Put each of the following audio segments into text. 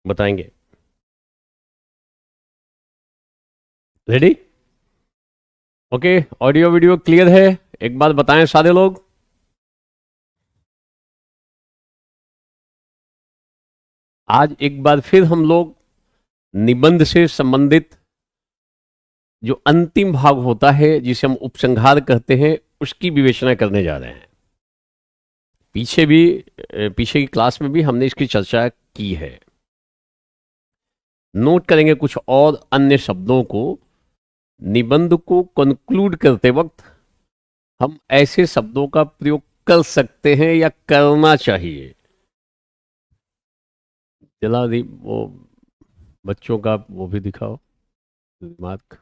बताएंगे। Ready? Okay, audio video clear है? एक बात बताएं सारे लोग। आज एक बार फिर हम लोग निबंध से संबंधित जो अंतिम भाग होता है, जिसे हम उपसंहार कहते हैं, उसकी विवेचना करने जा रहे हैं। पीछे भी पीछे की क्लास में भी हमने इसकी चर्चा की है। नोट करेंगे कुछ और अन्य शब्दों को। निबंध को कंक्लूड करते वक्त हम ऐसे शब्दों का प्रयोग कर सकते हैं या करना चाहिए। चला दी वो बच्चों का वो भी दिखाओ दिमाग।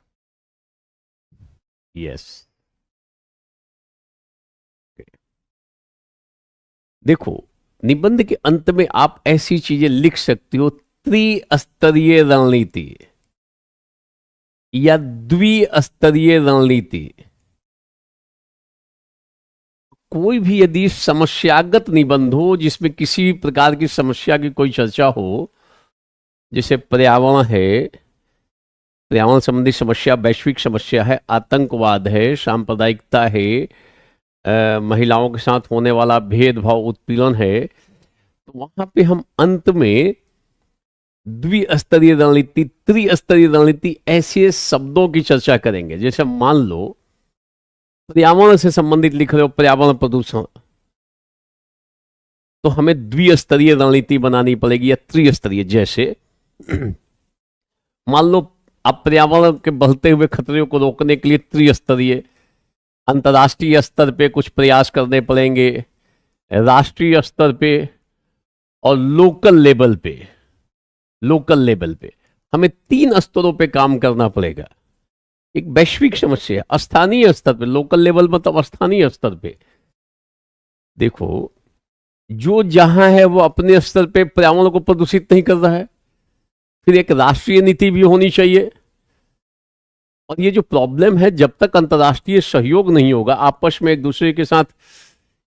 यस, देखो, निबंध के अंत में आप ऐसी चीजें लिख सकते हो: त्रिस्तरीय रणनीति या द्विस्तरीय रणनीति। कोई भी यदि समस्यागत निबंध हो जिसमें किसी प्रकार की समस्या की कोई चर्चा हो, जैसे पर्यावरण है, पर्यावरण संबंधी समस्या वैश्विक समस्या है, आतंकवाद है, सांप्रदायिकता है, महिलाओं के साथ होने वाला भेदभाव उत्पीड़न है, तो वहां पे हम अंत में द्विस्तरीय रणनीति, त्रिस्तरीय रणनीति ऐसे शब्दों की चर्चा करेंगे। जैसे मान लो पर्यावरण से संबंधित लिख रहे हो, पर्यावरण प्रदूषण, तो हमें द्विस्तरीय रणनीति बनानी पड़ेगी या त्रिस्तरीय। जैसे मान लो आप पर्यावरण के बढ़ते हुए खतरे को रोकने के लिए त्रिस्तरीय, अंतर्राष्ट्रीय स्तर पे कुछ प्रयास करने पड़ेंगे, राष्ट्रीय स्तर पे और लोकल लेवल पे हमें 3 स्तरों पे काम करना पड़ेगा। एक वैश्विक समस्या, स्थानीय स्तर पे, लोकल लेवल मतलब स्थानीय स्तर पे। देखो, जो जहां है वो अपने स्तर पे पर्यावरण को प्रदूषित नहीं कर रहा है, फिर एक राष्ट्रीय नीति भी होनी चाहिए। और ये जो प्रॉब्लम है, जब तक अंतर्राष्ट्रीय सहयोग नहीं होगा, आपस में एक दूसरे के साथ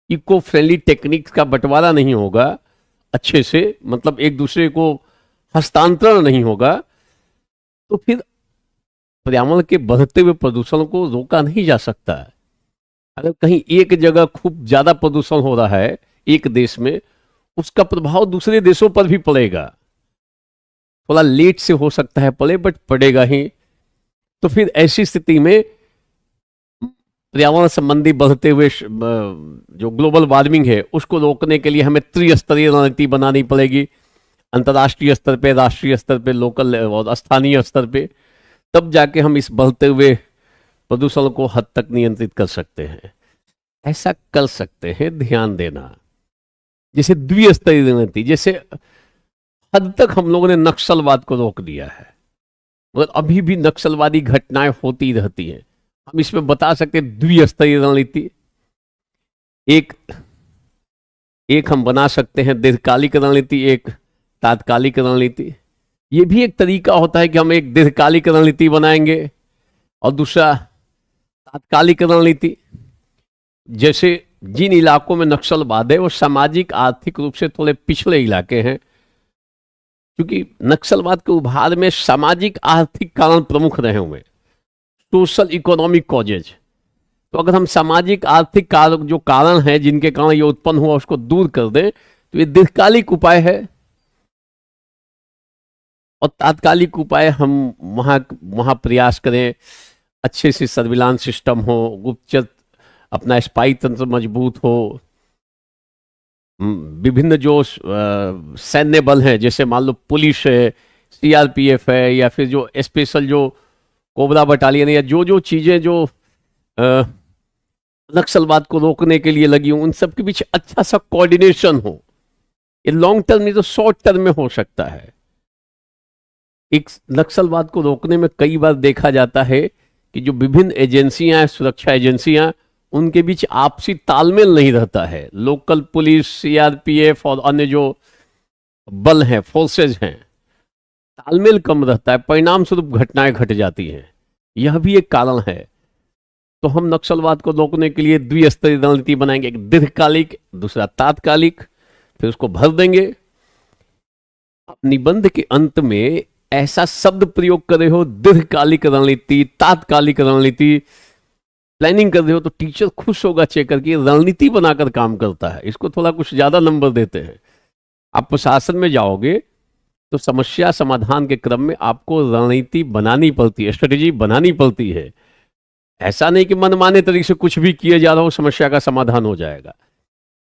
इको फ्रेंडली टेक्निक्स का बंटवारा नहीं होगा अच्छे से, मतलब एक दूसरे को हस्तांतरण नहीं होगा, तो फिर पर्यावरण के बढ़ते हुए प्रदूषण को रोका नहीं जा सकता है। अगर कहीं एक जगह खूब ज्यादा प्रदूषण हो रहा है एक देश में, उसका प्रभाव दूसरे देशों पर भी पड़ेगा। थोड़ा लेट से हो सकता है पड़े, बट पड़ेगा ही। तो फिर ऐसी स्थिति में पर्यावरण संबंधी बढ़ते हुए जो ग्लोबल वार्मिंग है उसको रोकने के लिए हमें त्रिस्तरीय रणनीति बनानी पड़ेगी, अंतर्राष्ट्रीय स्तर पे, राष्ट्रीय स्तर पे, लोकल और स्थानीय स्तर पे। तब जाके हम इस बढ़ते हुए प्रदूषण को हद तक नियंत्रित कर सकते हैं। ऐसा कर सकते हैं, ध्यान देना। जैसे द्विस्तरीय रणनीति, जैसे हद तक हम लोगों ने नक्सलवाद को रोक दिया है, मगर अभी भी नक्सलवादी घटनाएं होती रहती हैं। हम इसमें बता सकते हैं द्विस्तरीय रणनीति। एक एक हम बना सकते हैं दीर्घकालिक रणनीति, एक तात्कालिक रणनीति। ये भी एक तरीका होता है कि हम एक दीर्घकालिक रणनीति बनाएंगे और दूसरा तात्कालिक रणनीति। जैसे जिन इलाकों में नक्सलवाद है वो सामाजिक आर्थिक रूप से थोड़े पिछड़े इलाके हैं, क्योंकि नक्सलवाद के उभार में सामाजिक आर्थिक कारण प्रमुख रहे हुए, सोशल इकोनॉमिक कॉजेज। तो अगर हम सामाजिक आर्थिक जो कारण है जिनके कारण ये उत्पन्न हुआ उसको दूर कर दें, तो ये दीर्घकालिक उपाय है। और तात्कालिक उपाय हम वहां प्रयास करें, अच्छे से सर्विलांस सिस्टम हो, गुप्तचर अपना स्पाई तंत्र मजबूत हो, विभिन्न जो सैन्य बल हैं, जैसे मान लो पुलिस है, सीआरपीएफ है, या फिर जो स्पेशल जो कोबरा बटालियन है, या जो जो चीजें जो नक्सलवाद को रोकने के लिए लगी हो, उन सब के बीच अच्छा सा कोऑर्डिनेशन हो। ये लॉन्ग टर्म नहीं तो शॉर्ट टर्म में हो सकता है। एक नक्सलवाद को रोकने में कई बार देखा जाता है कि जो विभिन्न एजेंसियां हैं, सुरक्षा एजेंसियां, उनके बीच आपसी तालमेल नहीं रहता है। लोकल पुलिस, सीआरपीएफ और अन्य जो बल हैं, फोर्सेज हैं, तालमेल कम रहता है, परिणाम स्वरूप घटनाएं घट जाती हैं। यह भी एक कारण है। तो हम नक्सलवाद को रोकने के लिए द्विस्तरीय रणनीति बनाएंगे, एक दीर्घकालिक, दूसरा तात्कालिक, फिर उसको भर देंगे। आप निबंध के अंत में ऐसा शब्द प्रयोग कर रहे हो, दीर्घकालिक रणनीति, तात्कालिक रणनीति, प्लानिंग कर रहे हो, तो टीचर खुश होगा चेक करके, रणनीति बनाकर काम करता है, इसको थोड़ा कुछ ज्यादा नंबर देते हैं। आप प्रशासन में जाओगे तो समस्या समाधान के क्रम में आपको रणनीति बनानी पड़ती है, स्ट्रेटेजी बनानी पड़ती है। ऐसा नहीं कि मनमाने तरीके से कुछ भी किए जा रहा हो समस्या का समाधान हो जाएगा।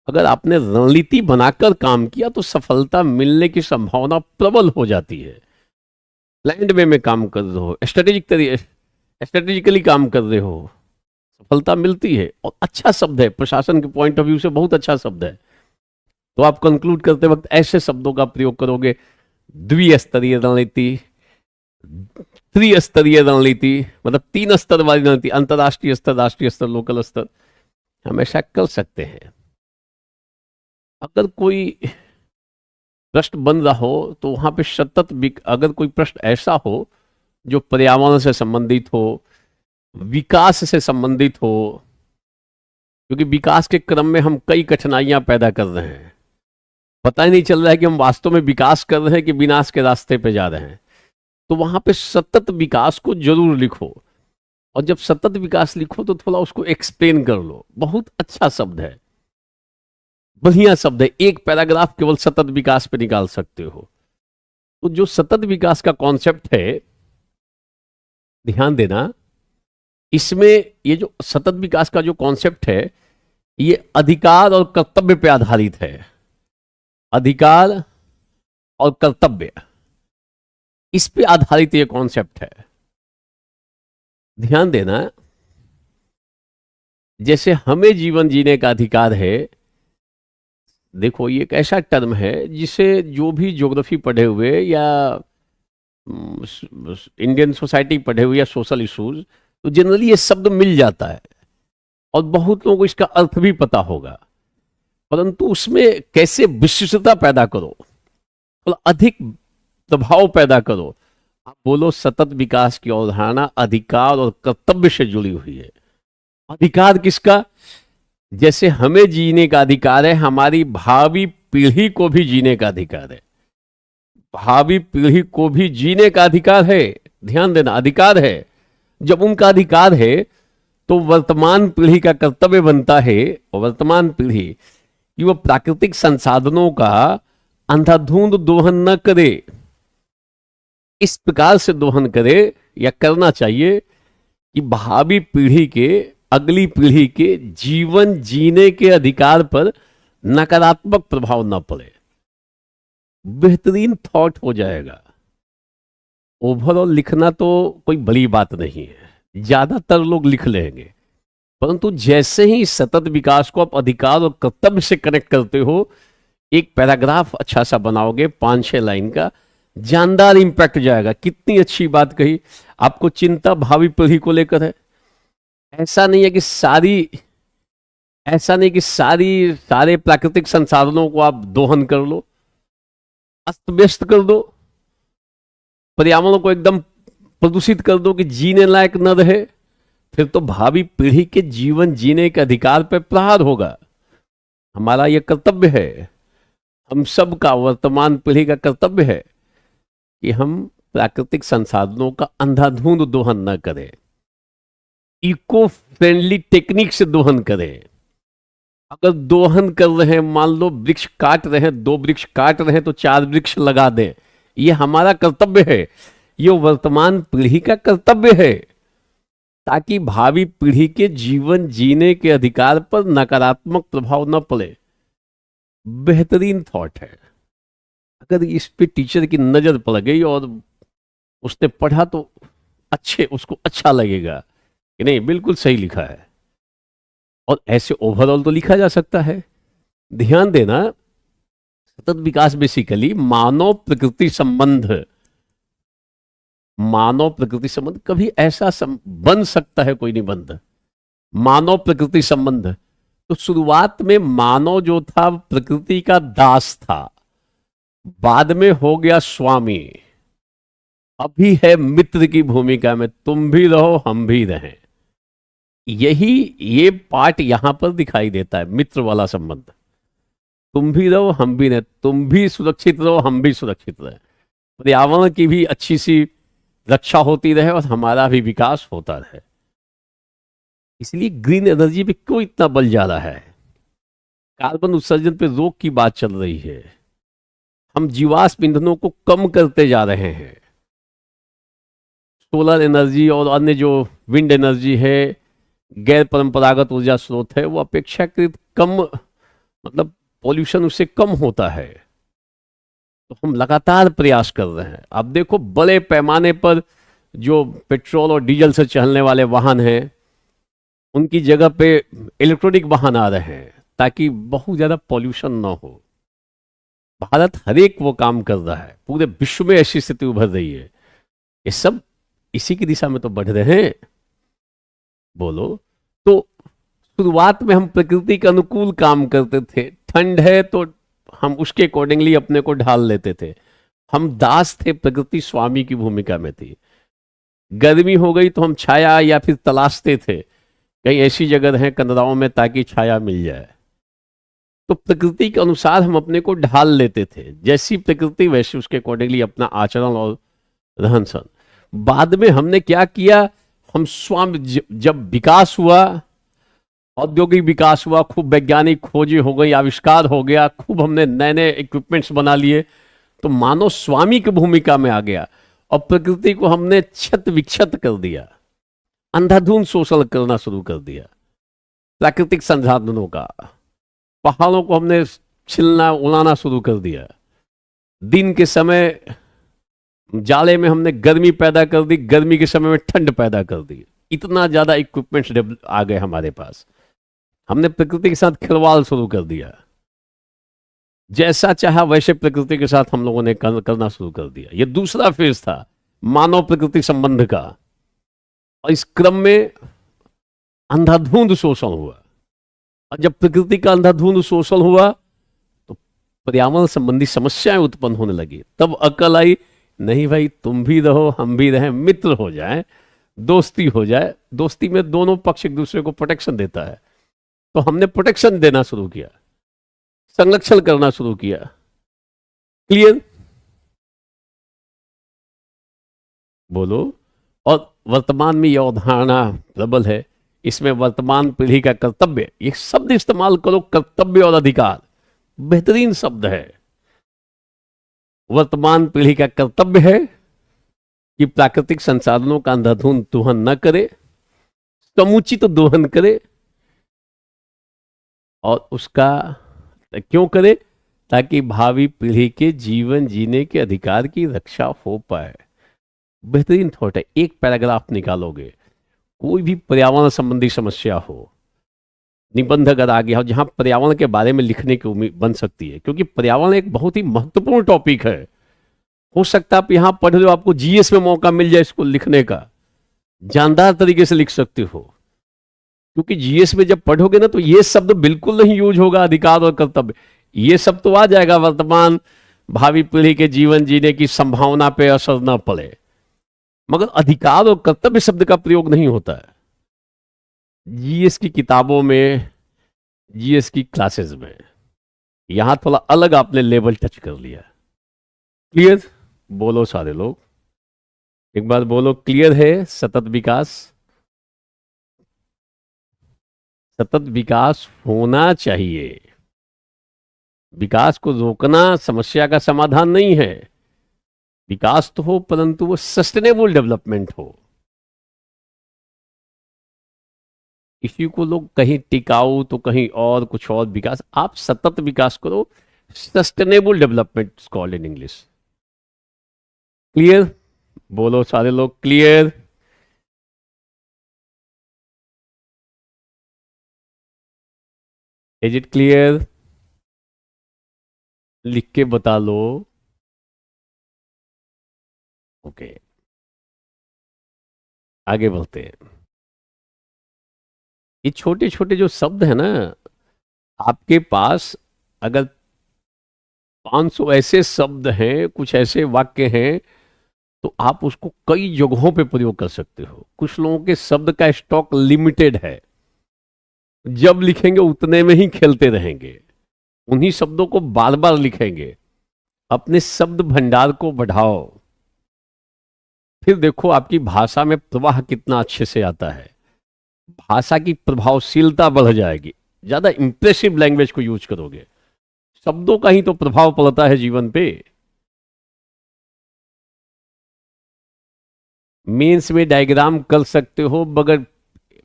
अगर आपने रणनीति बनाकर काम किया तो सफलता मिलने की संभावना प्रबल हो जाती है। प्लान्ड वे में काम कर रहे हो, स्ट्रेटेजिकली काम कर रहे हो, सफलता मिलती है। और अच्छा शब्द है, प्रशासन के पॉइंट ऑफ व्यू से बहुत अच्छा शब्द है। तो आप कंक्लूड करते वक्त ऐसे शब्दों का प्रयोग करोगे, द्विस्तरीय रणनीति, त्रिस्तरीय रणनीति, मतलब 3 स्तर वाली रणनीति, अंतरराष्ट्रीय स्तर, राष्ट्रीय स्तर, लोकल स्तर, हमेशा कर सकते हैं। अगर कोई प्रश्न बन रहा हो तो वहां पे सतत, अगर कोई प्रश्न ऐसा हो जो पर्यावरण से संबंधित हो, विकास से संबंधित हो, क्योंकि विकास के क्रम में हम कई कठिनाइयां पैदा कर रहे हैं, पता ही नहीं चल रहा है कि हम वास्तव में विकास कर रहे हैं कि विनाश के रास्ते पे जा रहे हैं, तो वहां पे सतत विकास को जरूर लिखो। और जब सतत विकास लिखो तो थोड़ा उसको एक्सप्लेन कर लो। बहुत अच्छा शब्द है, बढ़िया शब्द है। एक पैराग्राफ केवल सतत विकास पे निकाल सकते हो। तो जो सतत विकास का कॉन्सेप्ट है, ध्यान देना, इसमें ये जो सतत विकास का जो कॉन्सेप्ट है, ये अधिकार और कर्तव्य पे आधारित है। अधिकार और कर्तव्य, इस पे आधारित ये कॉन्सेप्ट है। ध्यान देना, जैसे हमें जीवन जीने का अधिकार है, देखो ये एक ऐसा टर्म है जिसे जो भी ज्योग्राफी पढ़े हुए या इंडियन सोसाइटी पढ़े हुए या सोशल इश्यूज, तो जनरली ये शब्द मिल जाता है और बहुत लोगों को इसका अर्थ भी पता होगा, परंतु उसमें कैसे विशिष्टता पैदा करो, थोड़ा अधिक प्रभाव पैदा करो। आप बोलो सतत विकास की अवधारणा अधिकार और कर्तव्य से जुड़ी हुई है। अधिकार किसका? जैसे हमें जीने का अधिकार है, हमारी भावी पीढ़ी को भी जीने का अधिकार है। भावी पीढ़ी को भी जीने का अधिकार है। ध्यान देना, अधिकार है। जब उनका अधिकार है तो वर्तमान पीढ़ी का कर्तव्य बनता है, और वर्तमान पीढ़ी कि वो प्राकृतिक संसाधनों का अंधाधुंध दोहन न करे। इस प्रकार से दोहन करे या करना चाहिए कि भावी पीढ़ी के, अगली पीढ़ी के जीवन जीने के अधिकार पर नकारात्मक प्रभाव न पड़े। बेहतरीन थॉट हो जाएगा। ओवरऑल लिखना तो कोई बड़ी बात नहीं है, ज्यादातर लोग लिख लेंगे, परंतु जैसे ही सतत विकास को आप अधिकार और कर्तव्य से कनेक्ट करते हो, एक पैराग्राफ अच्छा सा बनाओगे 5-6 लाइन का, जानदार इंपैक्ट जाएगा। कितनी अच्छी बात कही। आपको चिंता भावी पीढ़ी को लेकर है। ऐसा नहीं कि सारे प्राकृतिक संसाधनों को आप दोहन कर लो, अस्त व्यस्त कर दो, पर्यावरण को एकदम प्रदूषित कर दो कि जीने लायक न रहे, फिर तो भावी पीढ़ी के जीवन जीने के अधिकार पर प्रहार होगा। हमारा यह कर्तव्य है, हम सब का, वर्तमान पीढ़ी का कर्तव्य है कि हम प्राकृतिक संसाधनों का अंधाधुंध दोहन न करें, इको फ्रेंडली टेक्निक से दोहन करें। अगर दोहन कर रहे हैं, मान लो वृक्ष काट रहे हैं, 2 वृक्ष काट रहे हैं तो 4 वृक्ष लगा दें। ये हमारा कर्तव्य है, ये वर्तमान पीढ़ी का कर्तव्य है, ताकि भावी पीढ़ी के जीवन जीने के अधिकार पर नकारात्मक प्रभाव न पड़े। बेहतरीन थॉट है। अगर इस पे टीचर की नजर पड़ गई और उसने पढ़ा तो उसको अच्छा लगेगा कि नहीं, बिल्कुल सही लिखा है। और ऐसे ओवरऑल तो लिखा जा सकता है। ध्यान देना, सतत विकास बेसिकली मानव प्रकृति संबंध, कभी ऐसा बन सकता है कोई निबंध, मानव प्रकृति संबंध। तो शुरुआत में मानव जो था प्रकृति का दास था, बाद में हो गया स्वामी, अभी है मित्र की भूमिका में, तुम भी रहो हम भी रहें। ये पार्ट यहां पर दिखाई देता है, मित्र वाला संबंध। तुम भी रहो हम भी रहे, तुम भी सुरक्षित रहो हम भी सुरक्षित रहे, पर्यावरण की भी अच्छी सी रक्षा होती रहे और हमारा भी विकास होता रहे। इसलिए ग्रीन एनर्जी पे क्यों इतना बल जा रहा है? कार्बन उत्सर्जन पे रोक की बात चल रही है, हम जीवाश्म ईंधनों को कम करते जा रहे हैं। सोलर एनर्जी और अन्य जो विंड एनर्जी है, गैर परंपरागत ऊर्जा स्रोत है, वो अपेक्षाकृत कम, मतलब पॉल्यूशन उससे कम होता है। तो हम लगातार प्रयास कर रहे हैं। अब देखो बड़े पैमाने पर जो पेट्रोल और डीजल से चलने वाले वाहन हैं, उनकी जगह पे इलेक्ट्रॉनिक वाहन आ रहे हैं ताकि बहुत ज्यादा पॉल्यूशन ना हो। भारत हर एक वो काम कर रहा है, पूरे विश्व में ऐसी स्थिति उभर रही है। ये सब इसी की दिशा में तो बढ़ रहे हैं। बोलो तो शुरुआत में हम प्रकृति के अनुकूल काम करते थे, ठंड है तो हम उसके अकॉर्डिंगली अपने को ढाल लेते थे, हम दास थे, प्रकृति स्वामी की भूमिका में थी। गर्मी हो गई तो हम छाया या फिर तलाशते थे कहीं ऐसी जगह रहें कंदराओं में ताकि छाया मिल जाए। तो प्रकृति के अनुसार हम अपने को ढाल लेते थे, जैसी प्रकृति वैसी उसके अकॉर्डिंगली अपना आचरण और रहन सहन। बाद में हमने क्या किया, हम जब विकास हुआ, औद्योगिक विकास हुआ, खूब वैज्ञानिक खोजें हो गई, आविष्कार हो गया, खूब हमने नए नए इक्विपमेंट्स बना लिए, तो मानव स्वामी की भूमिका में आ गया और प्रकृति को हमने क्षत विक्षत कर दिया, अंधाधुंध शोषण करना शुरू कर दिया प्राकृतिक संसाधनों का। पहाड़ों को हमने छिलना उड़ाना शुरू कर दिया। दिन के समय जाड़े में हमने गर्मी पैदा कर दी, गर्मी के समय में ठंड पैदा कर दी। इतना ज्यादा इक्विपमेंट्स आ गए हमारे पास। हमने प्रकृति के साथ खिलवाड़ शुरू कर दिया, जैसा चाहा वैसे प्रकृति के साथ हम लोगों ने करना शुरू कर दिया। यह दूसरा फेज था मानव प्रकृति संबंध का, और इस क्रम में अंधाधुंध शोषण हुआ। और जब प्रकृति का अंधाधुंध शोषण हुआ तो पर्यावरण संबंधी समस्याएं उत्पन्न होने लगी। तब अकल आई, नहीं भाई तुम भी रहो हम भी रहें, मित्र हो जाए, दोस्ती हो जाए। दोस्ती में दोनों पक्ष एक दूसरे को प्रोटेक्शन देता है, तो हमने प्रोटेक्शन देना शुरू किया, संरक्षण करना शुरू किया। क्लियर? बोलो। और वर्तमान में यह अवधारणा प्रबल है, इसमें वर्तमान पीढ़ी का कर्तव्य, ये शब्द इस्तेमाल करो, कर्तव्य और अधिकार, बेहतरीन शब्द है। वर्तमान पीढ़ी का कर्तव्य है कि प्राकृतिक संसाधनों का अंधाधुंध दोहन न करे, समुचित दोहन करे, और उसका क्यों करे, ताकि भावी पीढ़ी के जीवन जीने के अधिकार की रक्षा हो पाए। बेहतरीन थॉट है। एक पैराग्राफ निकालोगे, कोई भी पर्यावरण संबंधी समस्या हो, निबंध अगर आ गया हो जहां पर्यावरण के बारे में लिखने की उम्मीद बन सकती है, क्योंकि पर्यावरण एक बहुत ही महत्वपूर्ण टॉपिक है। हो सकता है आप यहां पढ़ रहे हो, आपको जीएस में मौका मिल जाए इसको लिखने का, जानदार तरीके से लिख सकते हो। क्योंकि जीएस में जब पढ़ोगे ना तो ये शब्द बिल्कुल नहीं यूज होगा, अधिकार और कर्तव्य। ये सब तो आ जाएगा, वर्तमान भावी पीढ़ी के जीवन जीने की संभावना पे असर न पड़े, मगर अधिकार और कर्तव्य शब्द का प्रयोग नहीं होता है जीएस की किताबों में, जीएस की क्लासेस में। यहां थोड़ा अलग आपने लेवल टच कर लिया। क्लियर? बोलो सारे लोग, एक बार बोलो, क्लियर है? सतत विकास, सतत विकास होना चाहिए। विकास को रोकना समस्या का समाधान नहीं है। विकास तो हो, परंतु वो सस्टेनेबल डेवलपमेंट हो। इसी को लोग कहीं टिकाऊ तो कहीं और कुछ और विकास, आप सतत विकास करो, sustainable development called in English. Clear? बोलो सारे लोग, क्लियर? Is it clear? लिख के बता लो। ओके, आगे बढ़ते हैं। ये छोटे छोटे जो शब्द है ना, आपके पास अगर 500 ऐसे शब्द हैं, कुछ ऐसे वाक्य हैं, तो आप उसको कई जगहों पे प्रयोग कर सकते हो। कुछ लोगों के शब्द का स्टॉक लिमिटेड है, जब लिखेंगे उतने में ही खेलते रहेंगे। उन्हीं शब्दों को बार बार लिखेंगे, अपने शब्द भंडार को बढ़ाओ, फिर देखो आपकी भाषा में प्रवाह कितना अच्छे से आता है, भाषा की प्रभावशीलता बढ़ जाएगी, ज्यादा इंप्रेसिव लैंग्वेज को यूज करोगे। शब्दों का ही तो प्रभाव पड़ता है जीवन पे। मेंस में डायग्राम कर सकते हो, मगर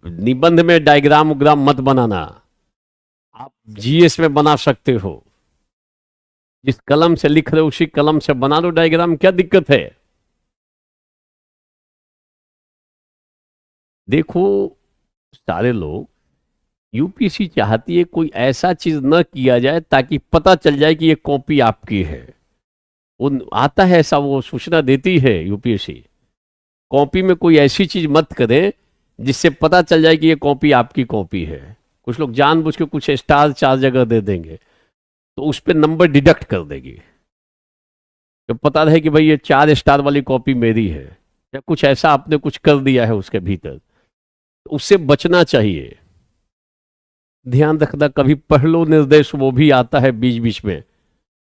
निबंध में डायग्राम उग्राम मत बनाना। आप जीएस में बना सकते हो, जिस कलम से लिख रहे हो उसी कलम से बना लो डायग्राम, क्या दिक्कत है। देखो, सारे लोग, यूपीएससी चाहती है कोई ऐसा चीज न किया जाए ताकि पता चल जाए कि ये कॉपी आपकी है। उन आता है ऐसा, वो सूचना देती है यूपीएससी, कॉपी में कोई ऐसी चीज मत करें जिससे पता चल जाए कि ये कॉपी आपकी कॉपी है। कुछ लोग जानबूझ के कुछ स्टार 4 जगह दे देंगे, तो उस पर नंबर डिडक्ट कर देगी, तो पता रहे कि भाई ये 4 स्टार वाली कॉपी मेरी है, या कुछ ऐसा आपने कुछ कर दिया है उसके भीतर, तो उससे बचना चाहिए। ध्यान रखना, कभी पहलो निर्देश वो भी आता है बीच बीच में,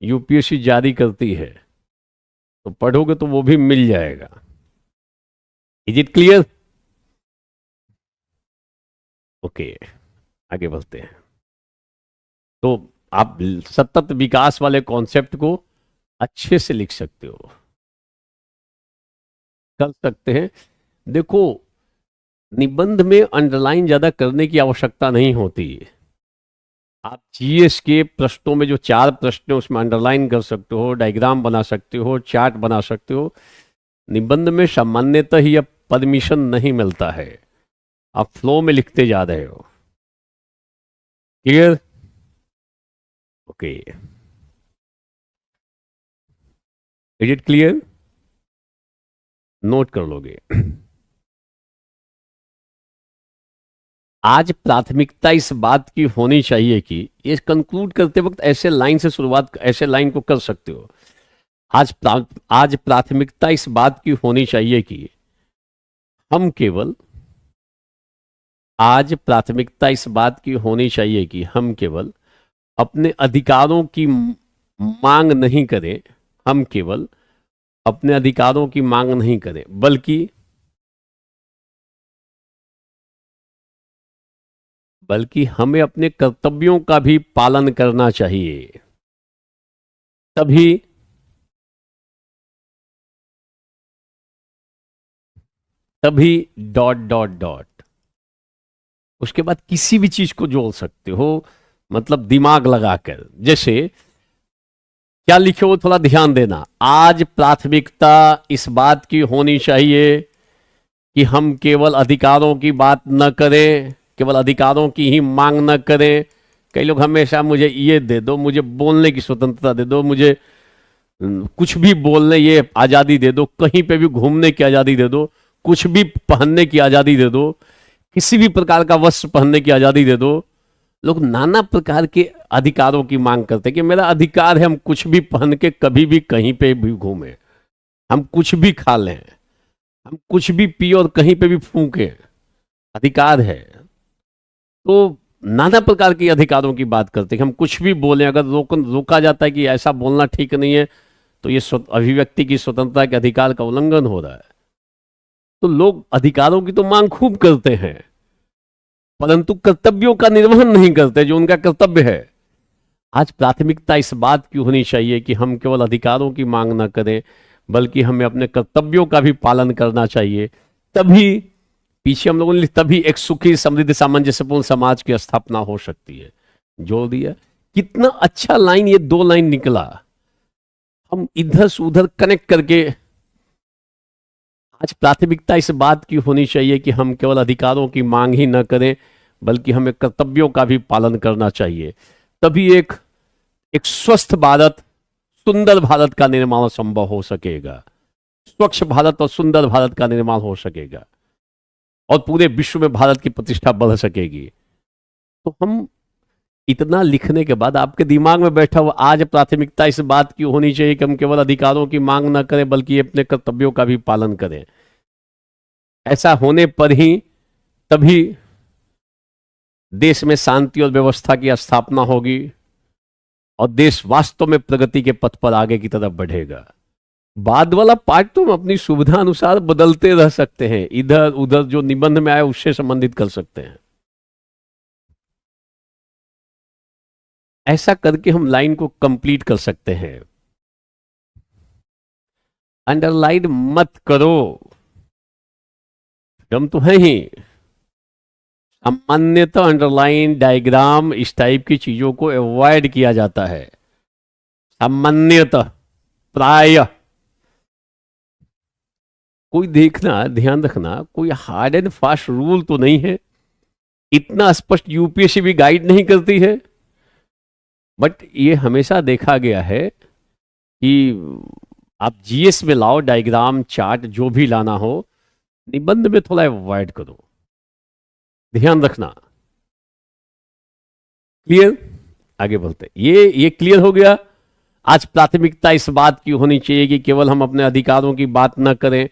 यूपीएससी जारी करती है, तो पढ़ोगे तो वो भी मिल जाएगा। Is it clear? ओके, आगे बढ़ते हैं। तो आप सतत विकास वाले कॉन्सेप्ट को अच्छे से लिख सकते हो, कर सकते हैं। देखो, निबंध में अंडरलाइन ज्यादा करने की आवश्यकता नहीं होती। आप जीएस के प्रश्नों में जो 4 प्रश्न है उसमें अंडरलाइन कर सकते हो, डायग्राम बना सकते हो, चार्ट बना सकते हो। निबंध में सामान्यतः ही अब परमिशन नहीं मिलता है, आप फ्लो में लिखते जा रहे हो। Clear? Okay, is it clear? Note कर लोगे। आज प्राथमिकता इस बात की होनी चाहिए कि, ये कंक्लूड करते वक्त ऐसे लाइन से शुरुआत, ऐसे लाइन को कर सकते हो। आज प्राथमिकता इस बात की होनी चाहिए कि हम केवल, आज प्राथमिकता इस बात की होनी चाहिए कि हम केवल अपने अधिकारों की मांग नहीं करें, हम केवल अपने अधिकारों की मांग नहीं करें, बल्कि हमें अपने कर्तव्यों का भी पालन करना चाहिए। तभी तभी डॉट डॉट डॉट, उसके बाद किसी भी चीज को जोड़ सकते हो, मतलब दिमाग लगाकर। जैसे क्या लिखे हो, थोड़ा ध्यान देना। आज प्राथमिकता इस बात की होनी चाहिए कि हम केवल अधिकारों की बात न करें, केवल अधिकारों की ही मांग न करें। कई लोग हमेशा मुझे ये दे दो, मुझे बोलने की स्वतंत्रता दे दो, मुझे कुछ भी बोलने ये आज़ादी दे दो, कहीं पे भी घूमने की आज़ादी दे दो, कुछ भी पहनने की आज़ादी दे दो, किसी भी प्रकार का वस्त्र पहनने की आज़ादी दे दो। लोग नाना प्रकार के अधिकारों की मांग करते हैं कि मेरा अधिकार है हम कुछ भी पहन के कभी भी कहीं पे भी घूमें, हम कुछ भी खा लें, हम कुछ भी पिए और कहीं पे भी फूकें, अधिकार है। तो नाना प्रकार के अधिकारों की बात करते हैं कि हम कुछ भी बोलें, अगर रोका जाता है कि ऐसा बोलना ठीक नहीं है, तो ये अभिव्यक्ति की स्वतंत्रता के अधिकार का उल्लंघन हो रहा है। तो लोग अधिकारों की तो मांग खूब करते हैं, परंतु कर्तव्यों का निर्वहन नहीं करते जो उनका कर्तव्य है। आज प्राथमिकता इस बात की होनी चाहिए कि हम केवल अधिकारों की मांग न करें, बल्कि हमें अपने कर्तव्यों का भी पालन करना चाहिए। तभी, पीछे हम लोगों ने तभी एक सुखी समृद्ध सामंजस्यपूर्ण समाज की स्थापना हो सकती है। जोड़ दिया, कितना अच्छा लाइन, ये 2 लाइन निकला। हम इधर से उधर कनेक्ट करके, आज प्राथमिकता इस बात की होनी चाहिए कि हम केवल अधिकारों की मांग ही न करें, बल्कि हमें कर्तव्यों का भी पालन करना चाहिए। तभी एक एक स्वस्थ भारत, सुंदर भारत का निर्माण संभव हो सकेगा। स्वच्छ भारत और सुंदर भारत का निर्माण हो सकेगा, और पूरे विश्व में भारत की प्रतिष्ठा बढ़ सकेगी। तो हम इतना लिखने के बाद आपके दिमाग में बैठा हुआ, आज प्राथमिकता इस बात की होनी चाहिए कि हम केवल अधिकारों की मांग न करें, बल्कि अपने कर्तव्यों का भी पालन करें। ऐसा होने पर ही, तभी देश में शांति और व्यवस्था की स्थापना होगी, और देश वास्तव में प्रगति के पथ पर आगे की तरफ बढ़ेगा। बाद वाला पार्ट तो हम अपनी सुविधा अनुसार बदलते रह सकते हैं, इधर उधर जो निबंध में आए उससे संबंधित कर सकते हैं। ऐसा करके हम लाइन को कंप्लीट कर सकते हैं। अंडरलाइन मत करो, हम तो है ही। सामान्यतः अंडरलाइन, डायग्राम, इस टाइप की चीजों को अवॉइड किया जाता है सामान्यतः, प्राय। कोई देखना, ध्यान रखना, कोई हार्ड एंड फास्ट रूल तो नहीं है, इतना स्पष्ट यूपीएससी भी गाइड नहीं करती है। बट ये हमेशा देखा गया है कि आप जीएस में लाओ, डायग्राम, चार्ट जो भी लाना हो, निबंध में थोड़ा अवॉइड करो, ध्यान रखना। क्लियर? आगे बढ़ते। ये क्लियर हो गया। आज प्राथमिकता इस बात की होनी चाहिए कि केवल हम अपने अधिकारों की बात न करें,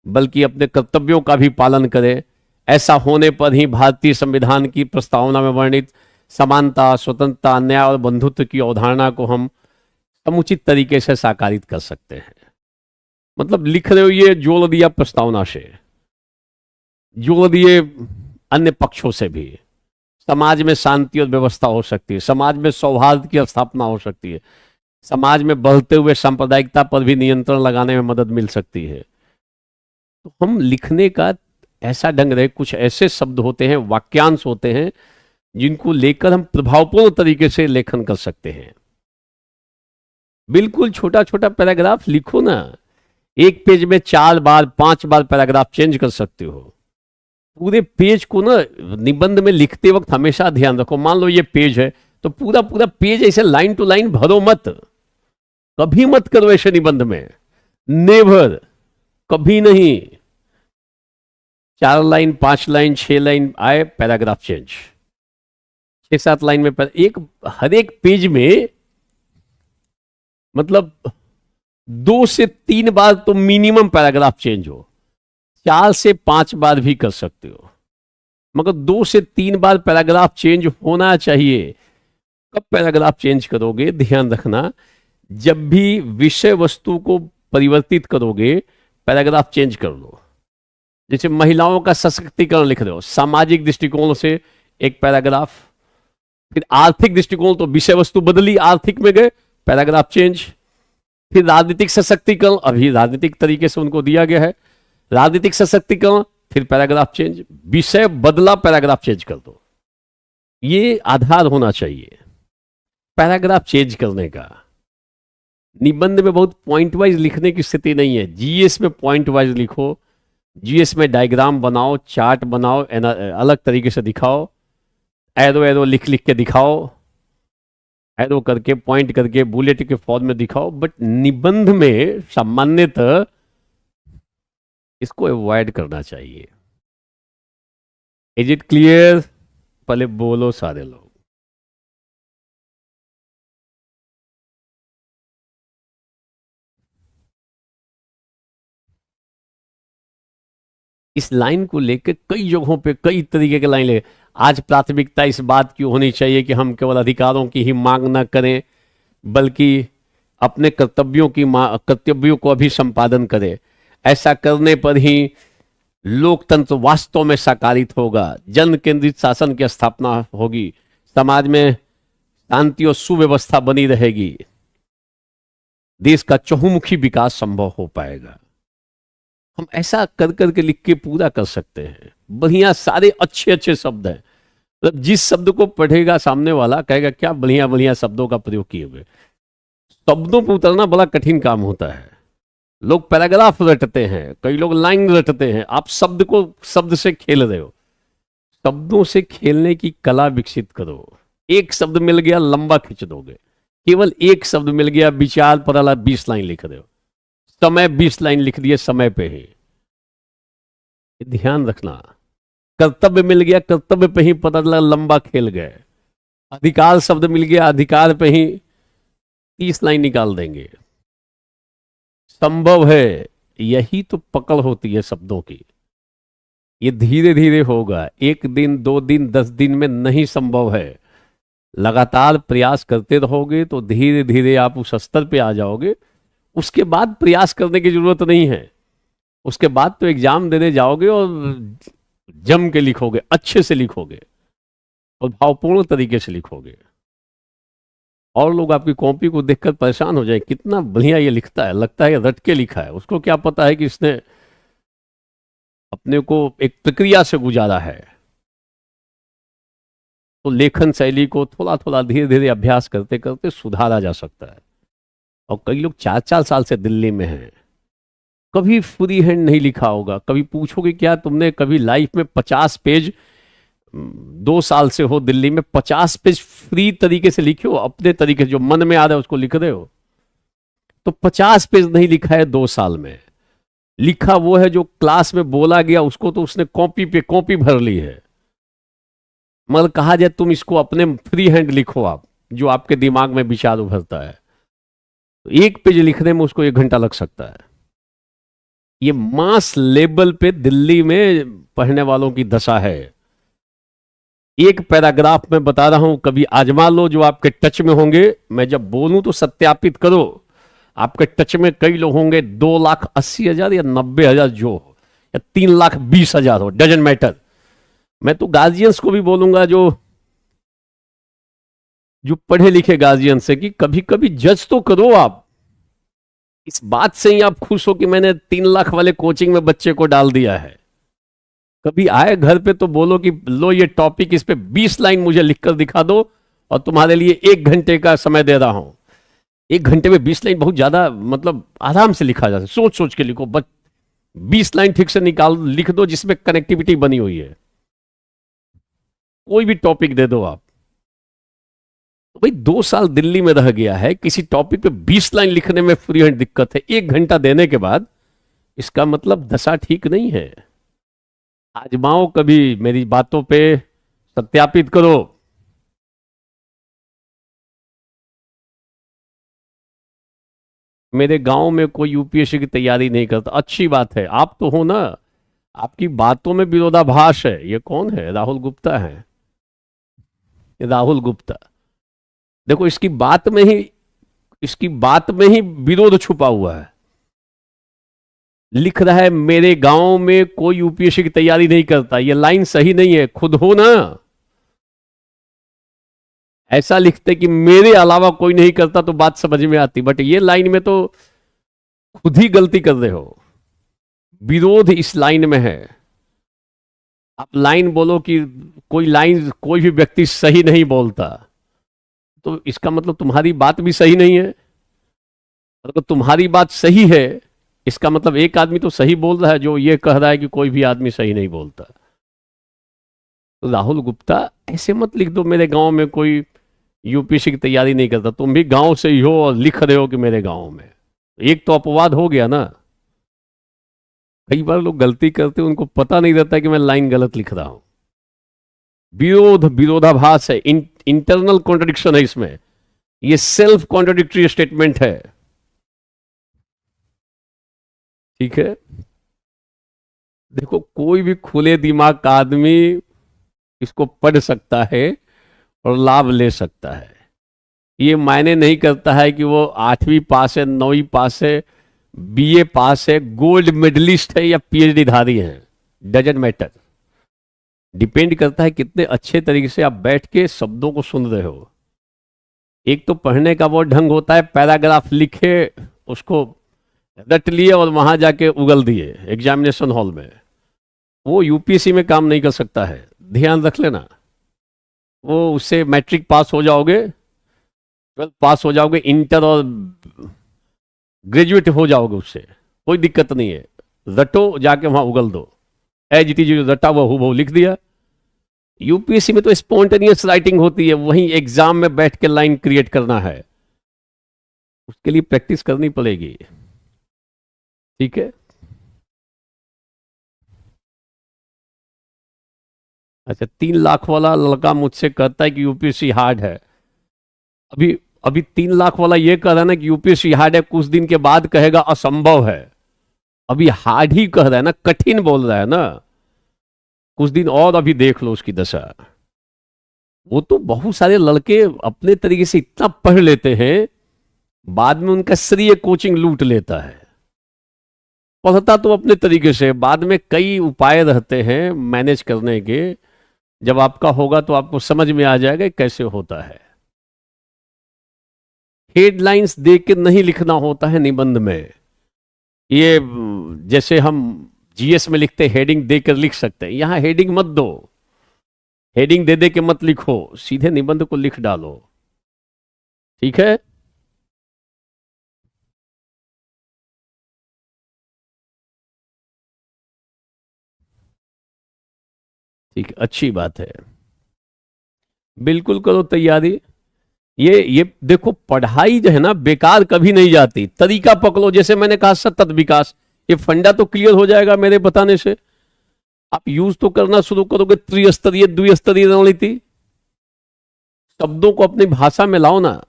बल्कि अपने कर्तव्यों का भी पालन करें। ऐसा होने पर ही भारतीय संविधान की प्रस्तावना में वर्णित समानता, स्वतंत्रता, न्याय और बंधुत्व की अवधारणा को हम समुचित तरीके से साकारित कर सकते हैं। मतलब लिख रहे हो, ये जोड़ दिया प्रस्तावना से, जोड़ दिए अन्य पक्षों से भी, समाज में शांति और व्यवस्था हो सकती है, समाज में सौहार्द की स्थापना हो सकती है, समाज में बढ़ते हुए सांप्रदायिकता पर भी नियंत्रण लगाने में मदद मिल सकती है। तो हम लिखने का ऐसा ढंग रहे, कुछ ऐसे शब्द होते हैं, वाक्यांश होते हैं, जिनको लेकर हम प्रभावपूर्ण तरीके से लेखन कर सकते हैं। बिल्कुल छोटा छोटा पैराग्राफ लिखो ना, एक पेज में 4 बार 5 बार पैराग्राफ चेंज कर सकते हो। पूरे पेज को ना निबंध में लिखते वक्त हमेशा ध्यान रखो। मान लो ये पेज है, तो पूरा पूरा पेज ऐसे लाइन टू लाइन भरो मत, कभी मत करो ऐसे निबंध में, नेवर, कभी नहीं। 4 लाइन 5 लाइन 6 लाइन आए, पैराग्राफ चेंज, 6-7 लाइन में हर एक पेज में मतलब 2 से 3 बार तो मिनिमम पैराग्राफ चेंज हो, 4 से 5 बार भी कर सकते हो, मगर 2 से 3 बार पैराग्राफ चेंज होना चाहिए। कब पैराग्राफ चेंज करोगे, ध्यान रखना, जब भी विषय वस्तु को परिवर्तित करोगे, पैराग्राफ चेंज कर लो। जैसे महिलाओं का सशक्तिकरण लिख रहे हो, सामाजिक दृष्टिकोण से एक पैराग्राफ, फिर आर्थिक दृष्टिकोण, तो विषय वस्तु बदली, आर्थिक में गए, पैराग्राफ चेंज। फिर राजनीतिक सशक्तिकरण, अभी राजनीतिक तरीके से उनको दिया गया है, राजनीतिक सशक्तिकरण, फिर पैराग्राफ चेंज, विषय बदला, पैराग्राफ चेंज कर दो। ये आधार होना चाहिए पैराग्राफ चेंज करने का। निबंध में बहुत पॉइंट वाइज लिखने की स्थिति नहीं है, जीएस में पॉइंट वाइज लिखो, जीएस में डायग्राम बनाओ, चार्ट बनाओ, अलग तरीके से दिखाओ, एरो एरो लिख लिख के दिखाओ, एरो करके पॉइंट करके बुलेट के फॉर्म में दिखाओ। बट निबंध में सामान्यतः इसको अवॉइड करना चाहिए। Is it clear? पहले बोलो सारे लोग। इस लाइन को लेकर कई जगहों पे कई तरीके के लाइन ले। आज प्राथमिकता इस बात की होनी चाहिए कि हम केवल अधिकारों की ही मांग न करें, बल्कि अपने कर्तव्यों को भी संपादन करें। ऐसा करने पर ही लोकतंत्र वास्तव में साकारित होगा, जन केंद्रित शासन की स्थापना होगी, समाज में शांति और सुव्यवस्था बनी रहेगी, देश का चहुमुखी विकास संभव हो पाएगा। हम ऐसा कर करके लिख के पूरा कर सकते हैं। बढ़िया, सारे अच्छे अच्छे शब्द हैं, मतलब जिस शब्द को पढ़ेगा सामने वाला कहेगा क्या बढ़िया बढ़िया शब्दों का प्रयोग किए हुए। शब्दों पर उतरना बड़ा कठिन काम होता है। लोग पैराग्राफ रटते हैं, कई लोग लाइन रटते हैं, आप शब्द से खेल रहे हो। शब्दों से खेलने की कला विकसित करो। एक शब्द मिल गया, लंबा खींच दोगे। केवल एक शब्द मिल गया, विचार पर वाला 20 लाइन लिख रहे हो। समय 20 लाइन लिख दिए समय पे ही, ध्यान रखना। कर्तव्य मिल गया, कर्तव्य पे ही पता चला लंबा खेल गए। अधिकार शब्द मिल गया, अधिकार पे ही 30 लाइन निकाल देंगे। संभव है, यही तो पकड़ होती है शब्दों की। ये धीरे धीरे होगा, 1 दिन 2 दिन 10 दिन में नहीं संभव है। लगातार प्रयास करते रहोगे तो धीरे धीरे आप उस स्तर पे आ जाओगे। उसके बाद प्रयास करने की जरूरत नहीं है। उसके बाद तो एग्जाम देने जाओगे और जम के लिखोगे, अच्छे से लिखोगे और भावपूर्ण तरीके से लिखोगे। और लोग आपकी कॉपी को देखकर परेशान हो जाए, कितना बढ़िया ये लिखता है, लगता है ये रट के लिखा है। उसको क्या पता है कि इसने अपने को एक प्रक्रिया से गुजारा है। तो लेखन शैली को थोड़ा थोड़ा धीरे धीरे अभ्यास करते करते सुधारा जा सकता है। और कई लोग 4-4 साल से दिल्ली में हैं, कभी फ्री हैंड नहीं लिखा होगा। कभी पूछोगे क्या तुमने कभी लाइफ में 50 पेज, 2 साल से हो दिल्ली में, 50 पेज फ्री तरीके से लिखे हो, अपने तरीके से जो मन में आ रहा है उसको लिख रहे हो? तो 50 पेज नहीं लिखा है 2 साल में। लिखा वो है जो क्लास में बोला गया, उसको तो उसने कॉपी पे कॉपी भर ली है। मगर कहा जाए तुम इसको अपने फ्री हैंड लिखो, आप जो आपके दिमाग में विचार उभरता है, तो 1 पेज लिखने में उसको 1 घंटा लग सकता है। ये मास लेवल पे दिल्ली में पढ़ने वालों की दशा है। एक पैराग्राफ में बता रहा हूं, कभी आजमा लो जो आपके टच में होंगे। मैं जब बोलूं तो सत्यापित करो। आपके टच में कई लोग होंगे, 2,80,000 या 90,000 जो हो, या 3,20,000 हो, डजन मैटर। मैं तो गार्जियंस को भी बोलूंगा जो जो पढ़े लिखे गार्जियन से, कि कभी कभी जज तो करो आप। इस बात से ही आप खुश हो कि मैंने 3 लाख वाले कोचिंग में बच्चे को डाल दिया है। कभी आए घर पे तो बोलो कि लो ये टॉपिक, इस पे 20 लाइन मुझे लिखकर दिखा दो और तुम्हारे लिए 1 घंटे का समय दे रहा हूं। 1 घंटे में 20 लाइन बहुत ज्यादा, मतलब आराम से लिखा जा सकता है। सोच सोच के लिखो, बस 20 लाइन ठीक से निकाल लिख दो जिसमें कनेक्टिविटी बनी हुई है। कोई भी टॉपिक दे दो आप। तो भाई 2 साल दिल्ली में रह गया है, किसी टॉपिक पे 20 लाइन लिखने में फ्री हैंड दिक्कत है, 1 घंटा देने के बाद, इसका मतलब दशा ठीक नहीं है। आजमाओ, कभी मेरी बातों पे सत्यापित करो। मेरे गांव में कोई यूपीएससी की तैयारी नहीं करता, अच्छी बात है, आप तो हो ना। आपकी बातों में विरोधाभास है। ये कौन है? राहुल गुप्ता है। ये राहुल गुप्ता, देखो इसकी बात में ही विरोध छुपा हुआ है। लिख रहा है मेरे गांव में कोई यूपीएससी की तैयारी नहीं करता। ये लाइन सही नहीं है, खुद हो ना। ऐसा लिखते कि मेरे अलावा कोई नहीं करता तो बात समझ में आती, बट ये लाइन में तो खुद ही गलती कर रहे हो। विरोध इस लाइन में है। आप लाइन बोलो कि कोई भी व्यक्ति सही नहीं बोलता, तो इसका मतलब तुम्हारी बात भी सही नहीं है। अगर तुम्हारी बात सही है, इसका मतलब एक आदमी तो सही बोल रहा है जो ये कह रहा है कि कोई भी आदमी सही नहीं बोलता। तो राहुल गुप्ता, ऐसे मत लिख दो मेरे गांव में कोई यूपीएससी की तैयारी नहीं करता। तुम भी गांव से ही हो और लिख रहे हो कि मेरे गांव में। एक तो अपवाद हो गया ना। कई बार लोग गलती करते हैं, उनको पता नहीं रहता कि मैं लाइन गलत लिख रहा हूं। विरोधाभास है, इंटरनल कॉन्ट्रडिक्शन है इसमें। ये सेल्फ कॉन्ट्रडिक्टरी स्टेटमेंट है। ठीक है, देखो कोई भी खुले दिमाग का आदमी इसको पढ़ सकता है और लाभ ले सकता है। ये मायने नहीं करता है कि वो 8वीं पास है, 9वीं पास है, बीए पास है, गोल्ड मेडलिस्ट है या पीएचडी धारी है। Doesn't matter. डिपेंड करता है कितने अच्छे तरीके से आप बैठ के शब्दों को सुन रहे हो। एक तो पढ़ने का वो ढंग होता है, पैराग्राफ लिखे, उसको रट लिए और वहां जाके उगल दिए एग्जामिनेशन हॉल में। वो यूपीएससी में काम नहीं कर सकता है, ध्यान रख लेना। वो उससे मैट्रिक पास हो जाओगे, 12th पास हो जाओगे, इंटर और ग्रेजुएट हो जाओगे, उससे कोई दिक्कत नहीं है। रटो, जाके वहां उगल दो, एज इट इज रटा हुआ हूबहू लिख दिया। यूपीएससी में तो स्पॉन्टेनियस राइटिंग होती है, वहीं एग्जाम में बैठ के लाइन क्रिएट करना है, उसके लिए प्रैक्टिस करनी पड़ेगी। ठीक है, अच्छा 3 लाख वाला लड़का मुझसे कहता है कि यूपीएससी हार्ड है। अभी अभी 3 लाख वाला ये कह रहा है ना कि यूपीएससी हार्ड है, कुछ दिन के बाद कहेगा असंभव है। अभी हार्ड ही कह रहा है ना, कठिन बोल रहा है ना। कुछ दिन और अभी देख लो उसकी दशा। वो तो बहुत सारे लड़के अपने तरीके से इतना पढ़ लेते हैं, बाद में उनका श्रेय कोचिंग लूट लेता है। पढ़ता तो अपने तरीके से, बाद में कई उपाय रहते हैं मैनेज करने के। जब आपका होगा तो आपको समझ में आ जाएगा कैसे होता है। हेडलाइंस देख के नहीं लिखना होता है निबंध में। ये जैसे हम जीएस में लिखते हैं, हेडिंग देकर लिख सकते हैं, यहां हेडिंग मत दो। हेडिंग दे दे के मत लिखो, सीधे निबंध को लिख डालो। ठीक है। ठीक, अच्छी बात है। बिल्कुल करो तैयारी। ये देखो, पढ़ाई जो है ना बेकार कभी नहीं जाती। तरीका पकड़ो, जैसे मैंने कहा सतत विकास, ये फंडा तो क्लियर हो जाएगा मेरे बताने से। आप यूज तो करना शुरू करोगे। त्रिस्तरीय द्विस्तरीय रणनीति, शब्दों को अपनी भाषा में लाओ ना,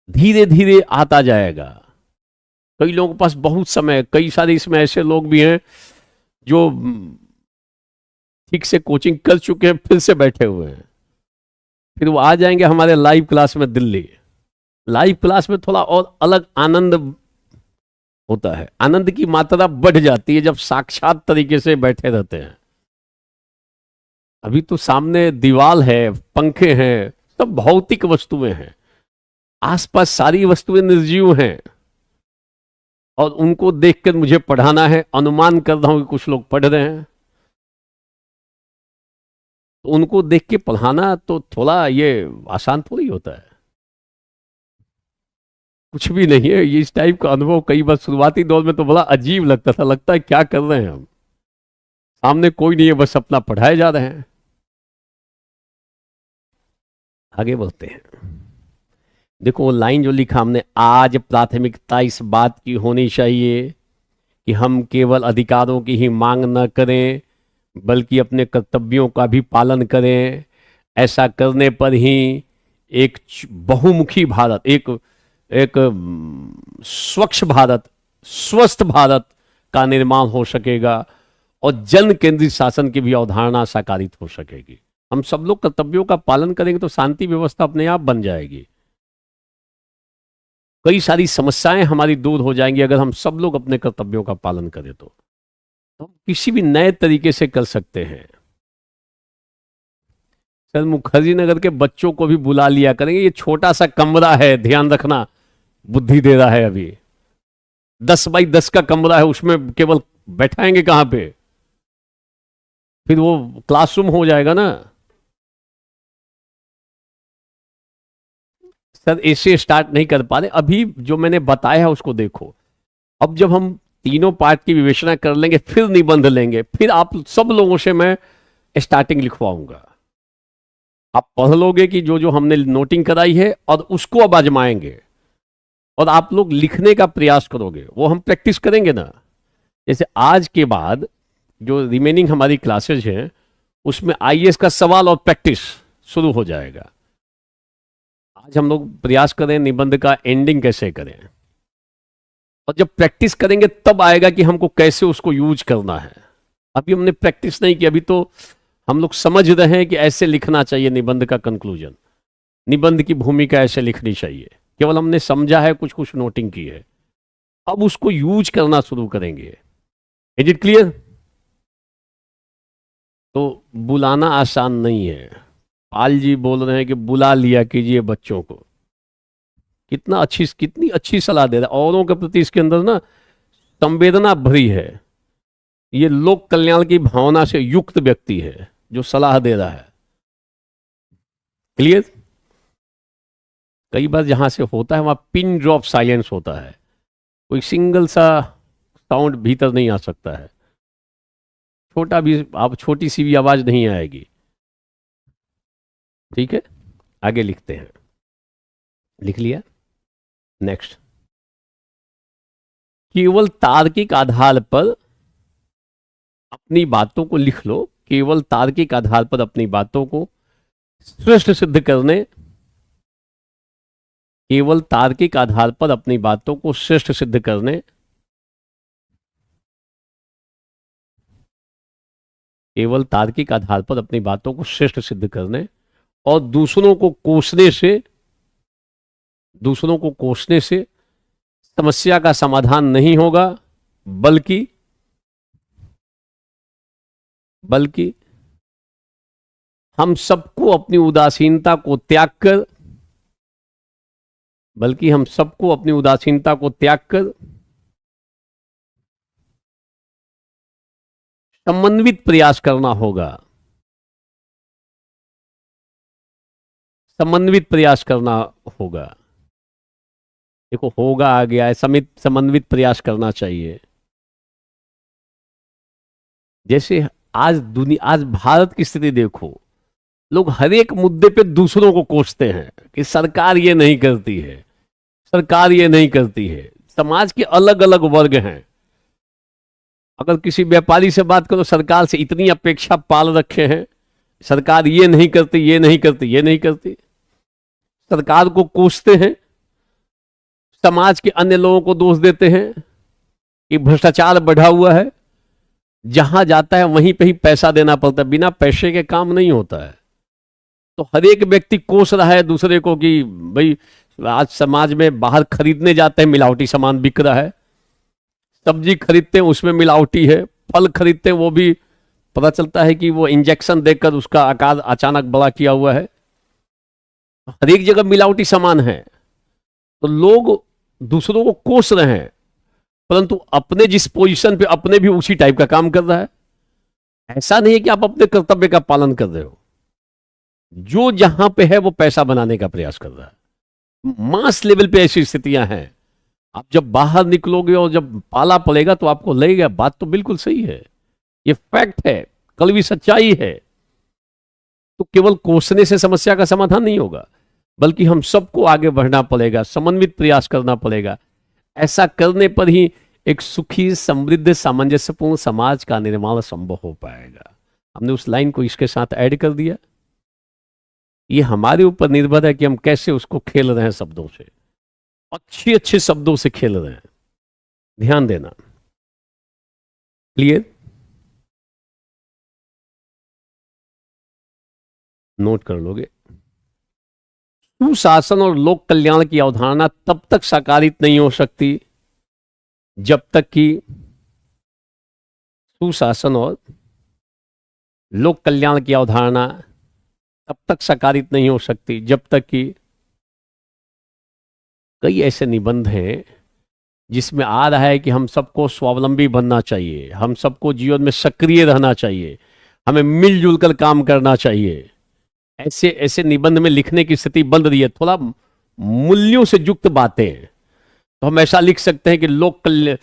धीरे धीरे आता जाएगा। कई लोगों के पास बहुत समय, कई सारे इसमें ऐसे लोग भी हैं जो ठीक से कोचिंग कर चुके हैं, फिर से बैठे हुए हैं। फिर वो आ जाएंगे हमारे लाइव क्लास में दिल्ली। लाइव क्लास में थोड़ा और अलग आनंद होता है, आनंद की मात्रा बढ़ जाती है जब साक्षात तरीके से बैठे रहते हैं। अभी तो सामने दीवार है, पंखे हैं, सब भौतिक वस्तुएं हैं, आसपास सारी वस्तुएं निर्जीव हैं, और उनको देखकर मुझे पढ़ाना है। अनुमान कर रहा हूं कि कुछ लोग पढ़ रहे हैं, तो उनको देख के पढ़ाना तो थोड़ा ये आसान थोड़ी होता है। कुछ भी नहीं है ये। इस टाइप का अनुभव कई बार शुरुआती दौर में तो बड़ा अजीब लगता था, लगता है क्या कर रहे हैं हम, सामने कोई नहीं है, बस अपना पढ़ाए जा रहे हैं। आगे बढ़ते हैं। देखो वो लाइन जो लिखा हमने, आज प्राथमिकता इस बात की होनी चाहिए कि हम केवल अधिकारों की ही मांग न करें, बल्कि अपने कर्तव्यों का भी पालन करें। ऐसा करने पर ही एक बहुमुखी भारत, एक एक स्वच्छ भारत, स्वस्थ भारत का निर्माण हो सकेगा, और जन केंद्रित शासन की भी अवधारणा साकारित हो सकेगी। हम सब लोग कर्तव्यों का पालन करेंगे तो शांति व्यवस्था अपने आप बन जाएगी। कई सारी समस्याएं हमारी दूर हो जाएंगी अगर हम सब लोग अपने कर्तव्यों का पालन करें तो हम किसी भी नए तरीके से कर सकते हैं। सर मुखर्जी नगर के बच्चों को भी बुला लिया करेंगे। ये छोटा सा कमरा है, ध्यान रखना, बुद्धि दे रहा है अभी। 10 बाई 10 का कमरा है, उसमें केवल बैठाएंगे कहां पे, फिर वो क्लासरूम हो जाएगा ना। सर ऐसे स्टार्ट नहीं कर पा रहे अभी, जो मैंने बताया है उसको देखो। अब जब हम तीनों पार्ट की विवेचना कर लेंगे, फिर निबंध लेंगे, फिर आप सब लोगों से मैं स्टार्टिंग लिखवाऊंगा। आप पढ़ लोगे कि जो जो हमने नोटिंग कराई है, और उसको अब आजमाएंगे, और आप लोग लिखने का प्रयास करोगे। वो हम प्रैक्टिस करेंगे ना। जैसे आज के बाद जो रिमेनिंग हमारी क्लासेज हैं, उसमें आईएएस का सवाल और प्रैक्टिस शुरू हो जाएगा। आज हम लोग प्रयास करें निबंध का एंडिंग कैसे करें, और जब प्रैक्टिस करेंगे तब आएगा कि हमको कैसे उसको यूज करना है। अभी हमने प्रैक्टिस नहीं की, अभी तो हम लोग समझ रहे हैं कि ऐसे लिखना चाहिए निबंध का कंक्लूजन, निबंध की भूमिका ऐसे लिखनी चाहिए। केवल हमने समझा है, कुछ कुछ नोटिंग की है। अब उसको यूज करना शुरू करेंगे। Is it clear? तो बुलाना आसान नहीं है। पाल जी बोल रहे हैं कि बुला लिया कीजिए बच्चों को। कितनी अच्छी सलाह दे रहा है। औरों के प्रति इसके अंदर ना संवेदना भरी है। ये लोक कल्याण की भावना से युक्त व्यक्ति है जो सलाह दे रहा है। क्लियर? कई बार जहां से होता है वहां पिन ड्रॉप साइलेंस होता है, कोई सिंगल सा साउंड भीतर नहीं आ सकता है, छोटा भी, आप छोटी सी भी आवाज नहीं आएगी। ठीक है, आगे लिखते हैं। लिख लिया? नेक्स्ट। केवल तार्किक आधार पर अपनी बातों को लिख लो। केवल तार्किक आधार पर अपनी बातों को श्रेष्ठ सिद्ध करने, केवल तार्किक आधार पर अपनी बातों को श्रेष्ठ सिद्ध करने, केवल तार्किक आधार पर अपनी बातों को श्रेष्ठ सिद्ध करने और दूसरों को कोसने से समस्या का समाधान नहीं होगा, बल्कि बल्कि हम सबको अपनी उदासीनता को त्याग कर समन्वित प्रयास करना होगा। समन्वित प्रयास करना होगा। देखो, होगा आ गया है, समन्वित प्रयास करना चाहिए। जैसे आज भारत की स्थिति देखो, लोग हर एक मुद्दे पे दूसरों को कोसते हैं कि सरकार ये नहीं करती है, सरकार ये नहीं करती है। समाज के अलग अलग वर्ग हैं। अगर किसी व्यापारी से बात करो, सरकार से इतनी अपेक्षा पाल रखे हैं, सरकार ये नहीं करती, ये नहीं करती, ये नहीं करती। सरकार को कोसते हैं, समाज के अन्य लोगों को दोष देते हैं कि भ्रष्टाचार बढ़ा हुआ है। जहां जाता है वहीं पे ही पैसा देना पड़ता है, बिना पैसे के काम नहीं होता है। तो हर एक व्यक्ति कोस रहा है दूसरे को कि भाई आज समाज में बाहर खरीदने जाते हैं, मिलावटी सामान बिक रहा है। सब्जी खरीदते हैं, उसमें मिलावटी है। फल खरीदते हैं, वो भी पता चलता है कि वो इंजेक्शन देकर उसका आकार अचानक बड़ा किया हुआ है। हर एक जगह मिलावटी सामान है। तो लोग दूसरों को कोस रहे हैं, परंतु अपने जिस पोजीशन पे अपने भी उसी टाइप का काम कर रहा है। ऐसा नहीं है कि आप अपने कर्तव्य का पालन कर रहे हो। जो जहां पे है वो पैसा बनाने का प्रयास कर रहा है। मास लेवल पे ऐसी स्थितियां हैं। आप जब बाहर निकलोगे और जब पाला पड़ेगा तो आपको लगेगा बात तो बिल्कुल सही है, ये फैक्ट है, कड़वी सच्चाई है। तो केवल कोसने से समस्या का समाधान नहीं होगा, बल्कि हम सबको आगे बढ़ना पड़ेगा, समन्वित प्रयास करना पड़ेगा। ऐसा करने पर ही एक सुखी, समृद्ध, सामंजस्यपूर्ण समाज का निर्माण संभव हो पाएगा। हमने उस लाइन को इसके साथ ऐड कर दिया। ये हमारे ऊपर निर्भर है कि हम कैसे उसको खेल रहे हैं, शब्दों से, अच्छे अच्छे शब्दों से खेल रहे हैं। ध्यान देना। क्लियर? नोट कर लोगे। सुशासन और लोक कल्याण की अवधारणा तब तक साकारित नहीं हो सकती जब तक कि सुशासन और लोक कल्याण की अवधारणा तब तक साकारित नहीं हो सकती जब तक कि कई ऐसे निबंध हैं जिसमें आ रहा है कि हम सबको स्वावलंबी बनना चाहिए, हम सबको जीवन में सक्रिय रहना चाहिए, हमें मिलजुल कर काम करना चाहिए। ऐसे ऐसे निबंध में लिखने की स्थिति बन रही है। थोड़ा मूल्यों से युक्त बातें, तो हम ऐसा लिख सकते हैं कि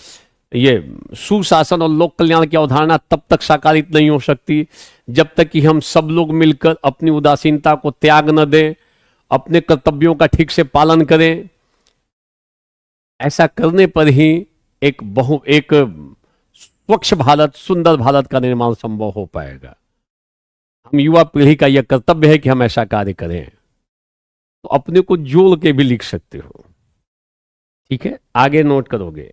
ये सुशासन और लोक कल्याण की अवधारणा तब तक साकारित नहीं हो सकती जब तक कि हम सब लोग मिलकर अपनी उदासीनता को त्याग न दें, अपने कर्तव्यों का ठीक से पालन करें। ऐसा करने पर ही एक स्वच्छ भारत, सुंदर भारत का निर्माण संभव हो पाएगा। हम युवा पीढ़ी का यह कर्तव्य है कि हम ऐसा कार्य करें। तो अपने को जोड़ के भी लिख सकते हो, ठीक है? आगे नोट करोगे,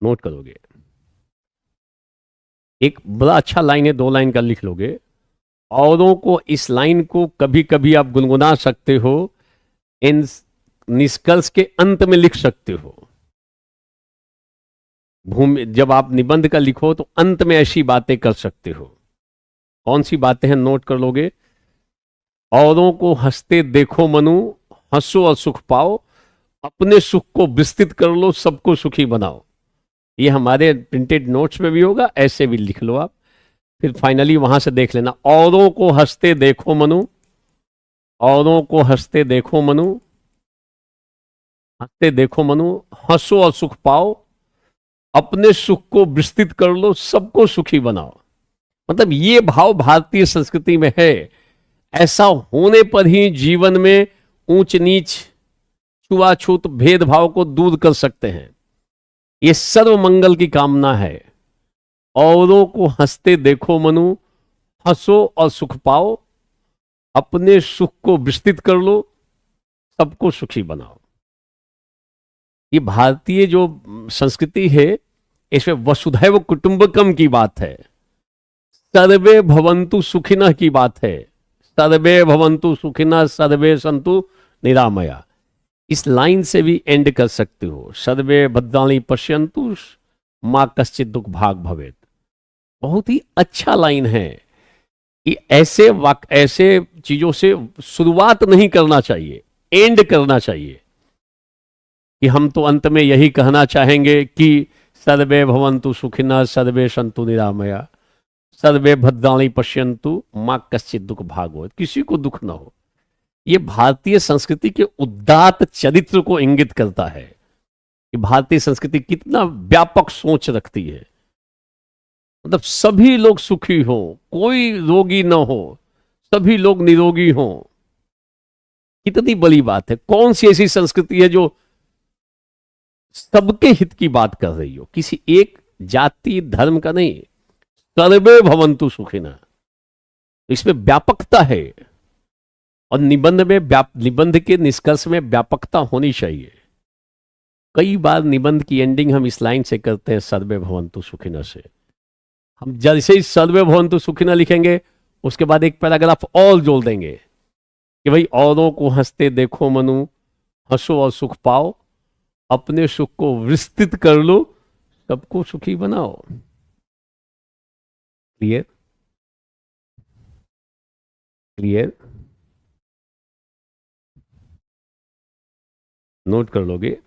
नोट करोगे। एक बड़ा अच्छा लाइन है, 2 लाइन का लिख लोगे। औरों को, इस लाइन को कभी कभी आप गुनगुना सकते हो, इन निष्कर्ष के अंत में लिख सकते हो। जब आप निबंध का लिखो तो अंत में ऐसी बातें कर सकते हो। कौन सी बातें हैं, नोट कर लोगे। औरों को हंसते देखो मनु, हंसो और सुख पाओ, अपने सुख को विस्तृत कर लो, सबको सुखी बनाओ। ये हमारे प्रिंटेड नोट्स में भी होगा, ऐसे भी लिख लो आप, फिर फाइनली वहां से देख लेना। औरों को हंसते देखो मनु, औरों को हंसते देखो मनु, हंसते देखो मनु, हंसो और सुख पाओ, अपने सुख को विस्तृत कर लो, सबको सुखी बनाओ। मतलब ये भाव भारतीय संस्कृति में है। ऐसा होने पर ही जीवन में ऊंच नीच, छुआछूत, भेदभाव को दूर कर सकते हैं। ये सर्व मंगल की कामना है। औरों को हंसते देखो मनु, हंसो और सुख पाओ, अपने सुख को विस्तृत कर लो, सबको सुखी बनाओ। ये भारतीय जो संस्कृति है, इसमें वसुधैव कुटुंबकम की बात है। सर्वे भवन्तु सुखिनः की बात है। सर्वे भवन्तु सुखिनः सर्वे सन्तु निरामया। इस लाइन से भी एंड कर सकते हो, सर्वे भद्राणि पश्यन्तु माँ कश्चित् दुख भाग भवेत्। बहुत ही अच्छा लाइन है। ये ऐसे चीजों से शुरुआत नहीं करना चाहिए, एंड करना चाहिए कि हम तो अंत में यही कहना चाहेंगे कि सर्वे भवन्तु सुखिनः सर्वे सन्तु निरामया सर्वे भद्राणि पश्यन्तु माँ कश्चित् दुख भाग भवेत्। किसी को दुख न हो। ये भारतीय संस्कृति के उदात्त चरित्र को इंगित करता है कि भारतीय संस्कृति कितना व्यापक सोच रखती है। मतलब सभी लोग सुखी हो, कोई रोगी ना हो, सभी लोग निरोगी हो। कितनी बड़ी बात है। कौन सी ऐसी संस्कृति है जो सबके हित की बात कर रही हो, किसी एक जाति धर्म का नहीं। सर्वे भवन्तु सुखिनः, इसमें व्यापकता है। और निबंध के निष्कर्ष में व्यापकता होनी चाहिए। कई बार निबंध की एंडिंग हम इस लाइन से करते हैं, सर्वे भवन्तु सुखिनः से। हम जैसे ही सर्वे भवन्तु सुखिनः लिखेंगे उसके बाद एक पैराग्राफ और जोड़ देंगे कि भाई औरों को हंसते देखो मनु, हंसो और सुख पाओ, अपने सुख को विस्तृत कर लो, सबको सुखी बनाओ। क्लियर? क्लियर? नोट कर लोगे?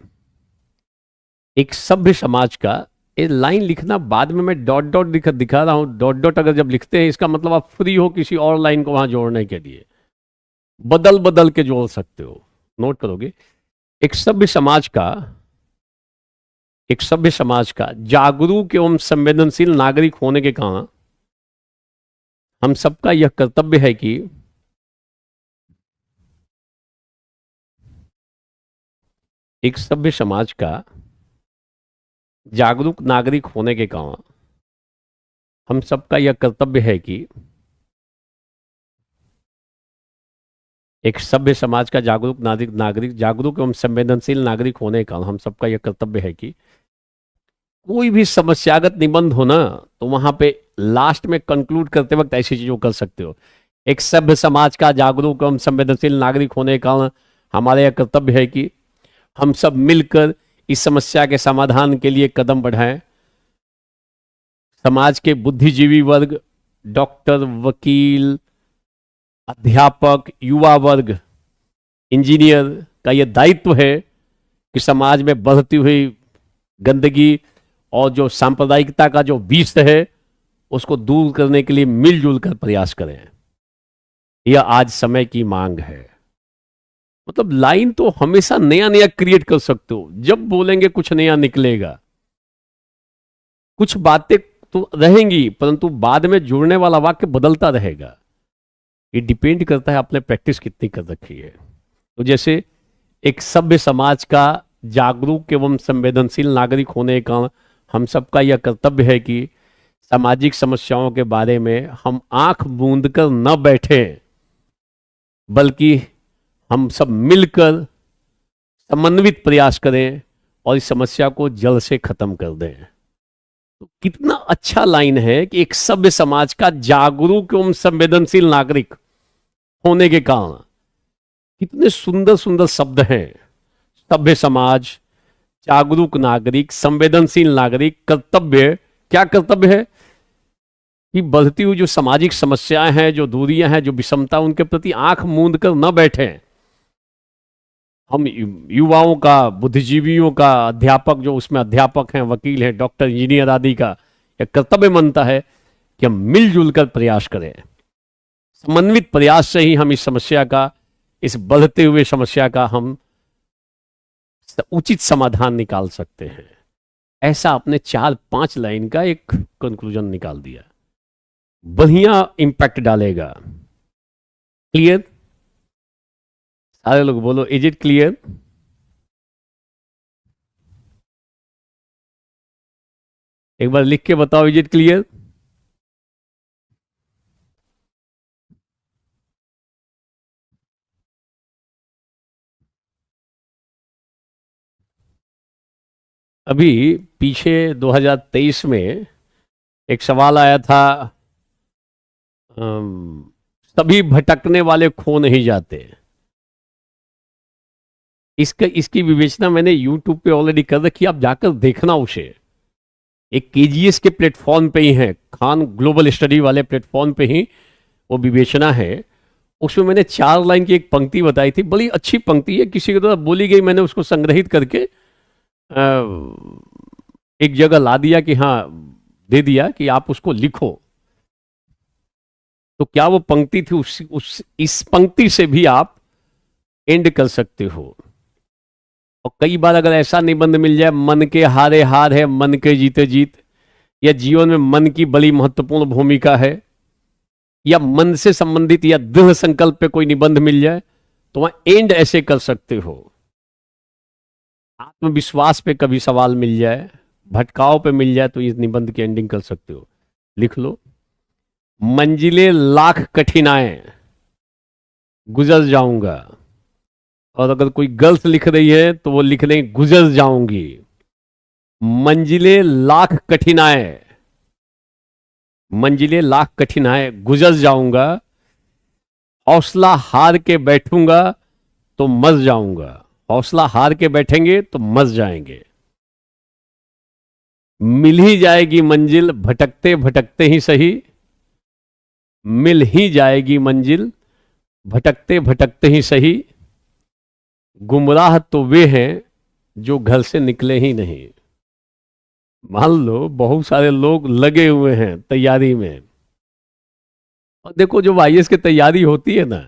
एक सभ्य समाज का ये लाइन लिखना, बाद में मैं डॉट डॉट दिखा रहा हूं। डॉट डॉट अगर जब लिखते हैं इसका मतलब आप फ्री हो किसी और लाइन को वहां जोड़ने के लिए, बदल बदल के जोड़ सकते हो। नोट करोगे? एक सभ्य समाज का जागरूक एवं संवेदनशील नागरिक होने के कारण हम सबका यह कर्तव्य है कि एक सभ्य समाज का जागरूक नागरिक होने के कारण हम सबका यह कर्तव्य है कि एक सभ्य समाज का जागरूक एवं संवेदनशील नागरिक होने के कारण हम सबका यह कर्तव्य है कि कोई भी समस्यागत निबंध हो ना, तो वहां पे लास्ट में कंक्लूड करते वक्त ऐसी चीजों कर सकते हो। एक सभ्य समाज का जागरूक एवं संवेदनशील नागरिक होने के कारण हमारा यह कर्तव्य है कि हम सब मिलकर इस समस्या के समाधान के लिए कदम बढ़ाएं। समाज के बुद्धिजीवी वर्ग, डॉक्टर, वकील, अध्यापक, युवा वर्ग, इंजीनियर का यह दायित्व है कि समाज में बढ़ती हुई गंदगी और जो सांप्रदायिकता का जो विष है उसको दूर करने के लिए मिलजुल कर प्रयास करें। यह आज समय की मांग है। मतलब लाइन तो हमेशा नया नया क्रिएट कर सकते हो, जब बोलेंगे कुछ नया निकलेगा। कुछ बातें तो रहेंगी परंतु बाद में जुड़ने वाला वाक्य बदलता रहेगा। ये डिपेंड करता है आपने प्रैक्टिस कितनी कर रखी है। तो जैसे एक सभ्य समाज का जागरूक एवं संवेदनशील नागरिक होने का हम सबका यह कर्तव्य है कि सामाजिक समस्याओं के बारे में हम आंख मूंद कर न बैठें, बल्कि हम सब मिलकर समन्वित प्रयास करें और इस समस्या को जड़ से खत्म कर दें। तो कितना अच्छा लाइन है कि एक सभ्य समाज का जागरूक एवं संवेदनशील नागरिक होने के कारण। कितने सुंदर सुंदर शब्द हैं। सभ्य समाज, जागरूक नागरिक, संवेदनशील नागरिक। कर्तव्य, क्या कर्तव्य है कि बढ़ती हुई जो सामाजिक समस्याएं हैं, जो दूरियां हैं, जो विषमता, उनके प्रति आंख मूंद कर न बैठें। हम युवाओं का, बुद्धिजीवियों का, अध्यापक जो उसमें अध्यापक हैं, वकील हैं, डॉक्टर, इंजीनियर आदि का यह कर्तव्य बनता है कि हम मिलजुल कर प्रयास करें। समन्वित प्रयास से ही हम इस समस्या का, इस बढ़ते हुए समस्या का हम उचित समाधान निकाल सकते हैं। ऐसा आपने 4-5 लाइन का एक कंक्लूजन निकाल दिया, बढ़िया इंपैक्ट डालेगा। क्लियर? सारे लोग बोलो, इज इट क्लियर? एक बार लिख के बताओ, इज इट क्लियर? अभी पीछे 2023 में एक सवाल आया था सभी भटकने वाले खो नहीं जाते। इसकी विवेचना मैंने YouTube पे ऑलरेडी कर रखी, आप जाकर देखना उसे। एक KGS के प्लेटफॉर्म पे ही है, खान ग्लोबल स्टडी वाले प्लेटफॉर्म पे ही वो विवेचना है। उसमें मैंने 4 लाइन की एक पंक्ति बताई थी, बड़ी अच्छी पंक्ति है, किसी के द्वारा बोली गई, मैंने उसको संग्रहित करके एक जगह ला दिया कि हाँ, दे दिया कि आप उसको लिखो। तो क्या वो पंक्ति थी, इस पंक्ति से भी आप एंड कर सकते हो। और कई बार अगर ऐसा निबंध मिल जाए, मन के हारे हार है मन के जीते जीत, या जीवन में मन की बड़ी महत्वपूर्ण भूमिका है, या मन से संबंधित या दृढ़ संकल्प पे कोई निबंध मिल जाए, तो वहां एंड ऐसे कर सकते हो। आत्मविश्वास पे कभी सवाल मिल जाए, भटकाव पे मिल जाए, तो इस निबंध की एंडिंग कर सकते हो। लिख लो, मंजिलें लाख कठिनाएं गुजर जाऊंगा। और अगर कोई गर्ल्स लिख रही है तो वो लिख रही गुजर जाऊंगी। मंजिलें लाख कठिनाएं, मंजिलें लाख कठिनाएं गुजर जाऊंगा। हौसला हार के बैठूंगा तो मर जाऊंगा। हौसला हार के बैठेंगे तो मर जाएंगे। मिल ही जाएगी मंजिल भटकते भटकते ही सही, मिल ही जाएगी मंजिल भटकते भटकते ही सही। गुमराह तो वे हैं जो घर से निकले ही नहीं। मान लो बहुत सारे लोग लगे हुए हैं तैयारी में, और देखो जब IAS की तैयारी होती है ना,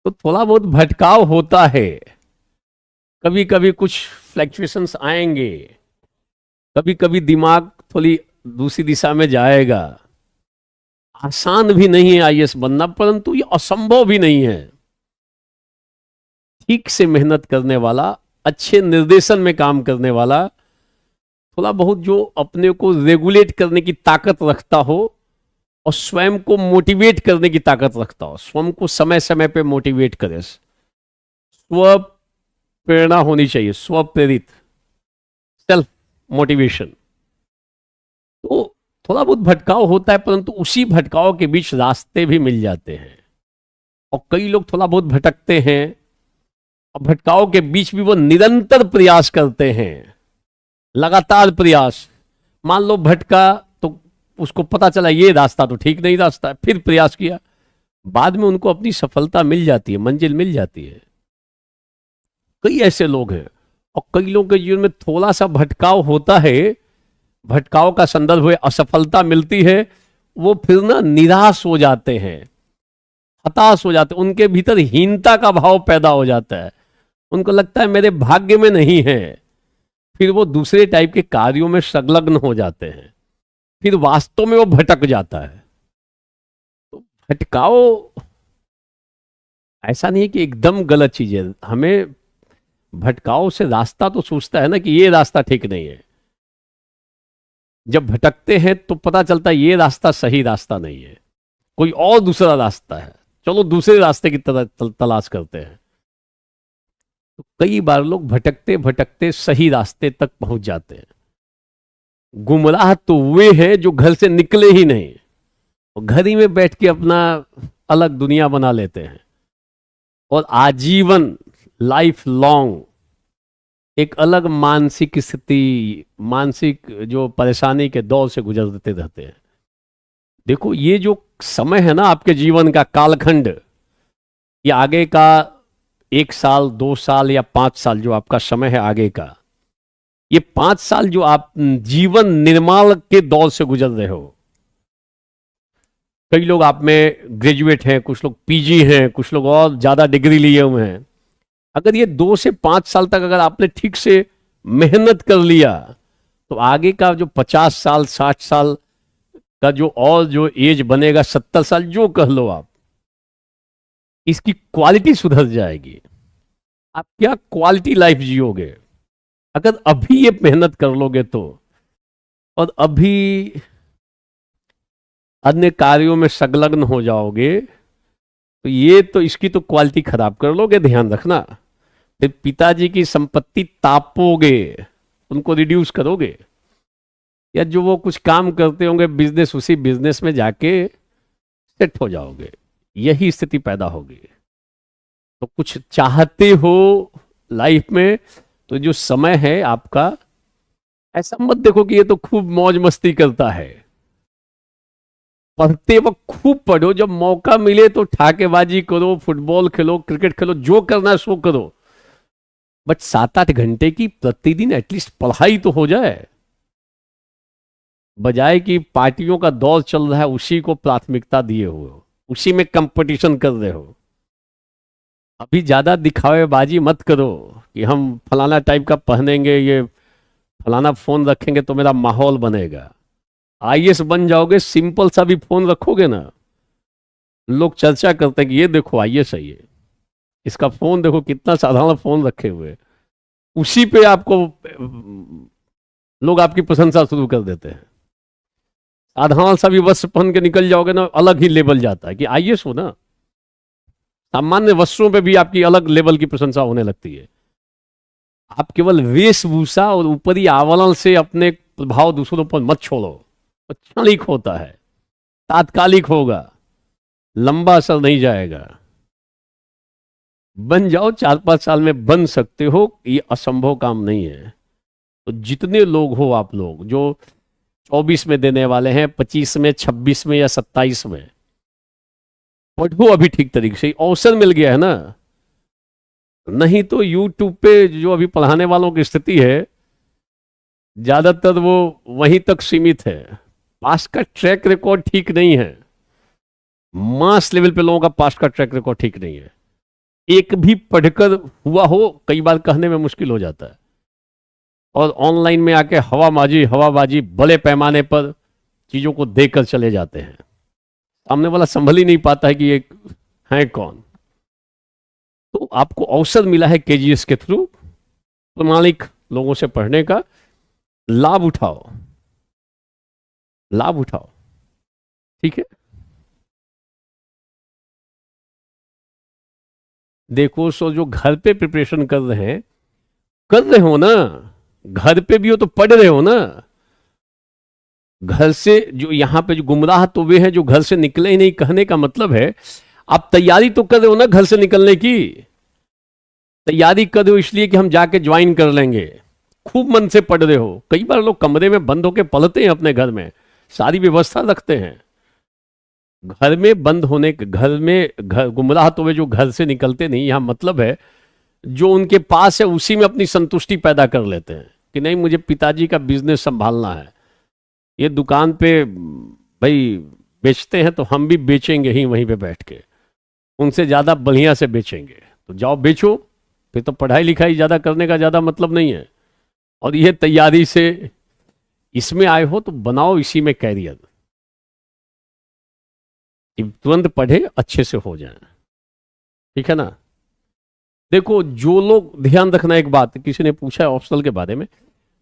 तो थोड़ा बहुत भटकाव होता है। कभी कभी कुछ फ्लैक्चुएशंस आएंगे, कभी कभी दिमाग थोड़ी दूसरी दिशा में जाएगा। आसान भी नहीं है IAS बनना, परंतु ये असंभव भी नहीं है। ठीक से मेहनत करने वाला, अच्छे निर्देशन में काम करने वाला, थोड़ा बहुत जो अपने को रेगुलेट करने की ताकत रखता हो और स्वयं को मोटिवेट करने की ताकत रखता हो, स्वयं को समय समय पे मोटिवेट करे। स्व प्रेरणा होनी चाहिए, स्व प्रेरित, सेल्फ मोटिवेशन। तो थोड़ा बहुत भटकाव होता है, परंतु उसी भटकाव के बीच रास्ते भी मिल जाते हैं। और कई लोग थोड़ा बहुत भटकते हैं, और भटकाव के बीच भी वो निरंतर प्रयास करते हैं, लगातार प्रयास। मान लो भटका तो उसको पता चला ये रास्ता तो ठीक नहीं रास्ता, फिर प्रयास किया, बाद में उनको अपनी सफलता मिल जाती है, मंजिल मिल जाती है। कई ऐसे लोग हैं। और कई लोगों के जीवन में थोड़ा सा भटकाव होता है, भटकाव का संदर्भ हुए असफलता मिलती है, वो फिर ना निराश हो जाते हैं, हताश हो जाते हैं, उनके भीतर हीनता का भाव पैदा हो जाता है। उनको लगता है मेरे भाग्य में नहीं है, फिर वो दूसरे टाइप के कार्यों में संलग्न हो जाते हैं, फिर वास्तव में वो भटक जाता है। तो भटकाव ऐसा नहीं है कि एकदम गलत चीज है। हमें भटकाव से रास्ता तो सोचता है ना कि ये रास्ता ठीक नहीं है। जब भटकते हैं तो पता चलता है ये रास्ता सही रास्ता नहीं है, कोई और दूसरा रास्ता है, चलो दूसरे रास्ते की तलाश करते हैं। तो कई बार लोग भटकते भटकते सही रास्ते तक पहुंच जाते हैं। गुमराह तो वे हैं जो घर से निकले ही नहीं, और घर ही में बैठ के अपना अलग दुनिया बना लेते हैं, और आजीवन लाइफ लॉन्ग एक अलग मानसिक स्थिति, मानसिक जो परेशानी के दौर से गुजरते रहते हैं। देखो ये जो समय है ना आपके जीवन का कालखंड, ये आगे का 1 साल 2 साल या 5 साल जो आपका समय है आगे का, ये 5 साल जो आप जीवन निर्माण के दौर से गुजर रहे हो। कई लोग आप में ग्रेजुएट हैं, कुछ लोग PG हैं, कुछ लोग और ज्यादा डिग्री लिए हुए हैं। अगर ये 2 से 5 साल तक अगर आपने ठीक से मेहनत कर लिया, तो आगे का जो 50 साल 60 साल का जो और जो एज बनेगा, 70 साल जो कह लो आप, इसकी क्वालिटी सुधर जाएगी। आप क्या क्वालिटी लाइफ जियोगे अगर अभी ये मेहनत कर लोगे तो, और अभी अन्य कार्यों में संलग्न हो जाओगे तो ये तो इसकी तो क्वालिटी खराब कर लोगे। ध्यान रखना, फिर पिताजी की संपत्ति तापोगे, उनको रिड्यूस करोगे, या जो वो कुछ काम करते होंगे बिजनेस, उसी बिजनेस में जाके सेट हो जाओगे, यही स्थिति पैदा होगी। तो कुछ चाहते हो लाइफ में, तो जो समय है आपका, ऐसा मत देखो कि ये तो खूब मौज मस्ती करता है। पढ़ते वक्त खूब पढ़ो, जब मौका मिले तो ठाकेबाजी करो, फुटबॉल खेलो, क्रिकेट खेलो, जो करना है सो करो, बट 7-8 घंटे की प्रतिदिन एटलीस्ट पढ़ाई तो हो जाए। बजाय कि पार्टियों का दौर चल रहा है उसी को प्राथमिकता दिए हुए हो, उसी में कंपटीशन कर रहे हो। अभी ज्यादा दिखावेबाजी मत करो कि हम फलाना टाइप का पहनेंगे, ये फलाना फोन रखेंगे तो मेरा माहौल बनेगा। आईएएस बन जाओगे, सिंपल सा भी फोन रखोगे ना, लोग चर्चा करते हैं कि ये देखो आईएएस है, ये इसका फोन देखो, कितना साधारण फोन रखे हुए, उसी पे आपको लोग आपकी प्रशंसा शुरू कर देते हैं। साधारण सा भी वस्त्र पहन के निकल जाओगे ना, अलग ही लेवल जाता है कि आईएएस हो ना। सामान्य वस्त्रों पे भी आपकी अलग लेवल की प्रशंसा होने लगती है। आप केवल वेशभूषा और ऊपरी आवरण से अपने प्रभाव दूसरों पर मत छोड़ो, क्षणिक होता है, तात्कालिक होगा, लंबा असर नहीं जाएगा। बन जाओ, 4-5 साल में बन सकते हो, ये असंभव काम नहीं है। तो जितने लोग हो आप लोग जो 24 में देने वाले हैं, 25 में, 26 में या 27 में, पढ़ो अभी ठीक तरीके से, अवसर मिल गया है ना। नहीं तो यूट्यूब पे जो अभी पढ़ाने वालों की स्थिति है, ज्यादातर वो वहीं तक सीमित है। पास का ट्रैक रिकॉर्ड ठीक नहीं है, मास लेवल पे लोगों का पास का ट्रैक रिकॉर्ड ठीक नहीं है। एक भी पढ़कर हुआ हो कई बार कहने में मुश्किल हो जाता है, और ऑनलाइन में आके हवाबाजी बड़े पैमाने पर चीजों को देकर चले जाते हैं। सामने वाला संभल ही नहीं पाता है कि ये है कौन। तो आपको अवसर मिला है केजीएस के थ्रू प्रमाणिक लोगों से पढ़ने का, लाभ उठाओ, लाभ उठाओ, ठीक है। देखो, सो जो घर पे प्रिपरेशन कर रहे हैं, कर रहे हो ना, घर पे भी हो तो पढ़ रहे हो ना। घर से जो यहां पे जो गुमराह तो वे हैं जो घर से निकले ही नहीं, कहने का मतलब है आप तैयारी तो कर रहे हो ना घर से निकलने की। तैयारी कर रहे हो इसलिए कि हम जाके ज्वाइन कर लेंगे, खूब मन से पढ़ रहे हो। कई बार लोग कमरे में बंद होकर पढ़ते हैं, अपने घर में सारी व्यवस्था रखते हैं। घर में बंद होने, घर में गुमराह तो वे जो घर से निकलते नहीं, यहां मतलब है जो उनके पास है उसी में अपनी संतुष्टि पैदा कर लेते हैं कि नहीं, मुझे पिताजी का बिजनेस संभालना है, ये दुकान पे भाई बेचते हैं तो हम भी बेचेंगे ही वहीं पे बैठ के, उनसे ज्यादा बढ़िया से बेचेंगे, तो जाओ बेचो। फिर तो पढ़ाई लिखाई ज्यादा करने का ज्यादा मतलब नहीं है। और ये तैयारी से इसमें आए हो तो बनाओ इसी में कैरियर, तुरंत पढ़े अच्छे से हो जाए, ठीक है ना। देखो, जो लोग, ध्यान रखना एक बात, किसी ने पूछा है ऑप्शनल के बारे में,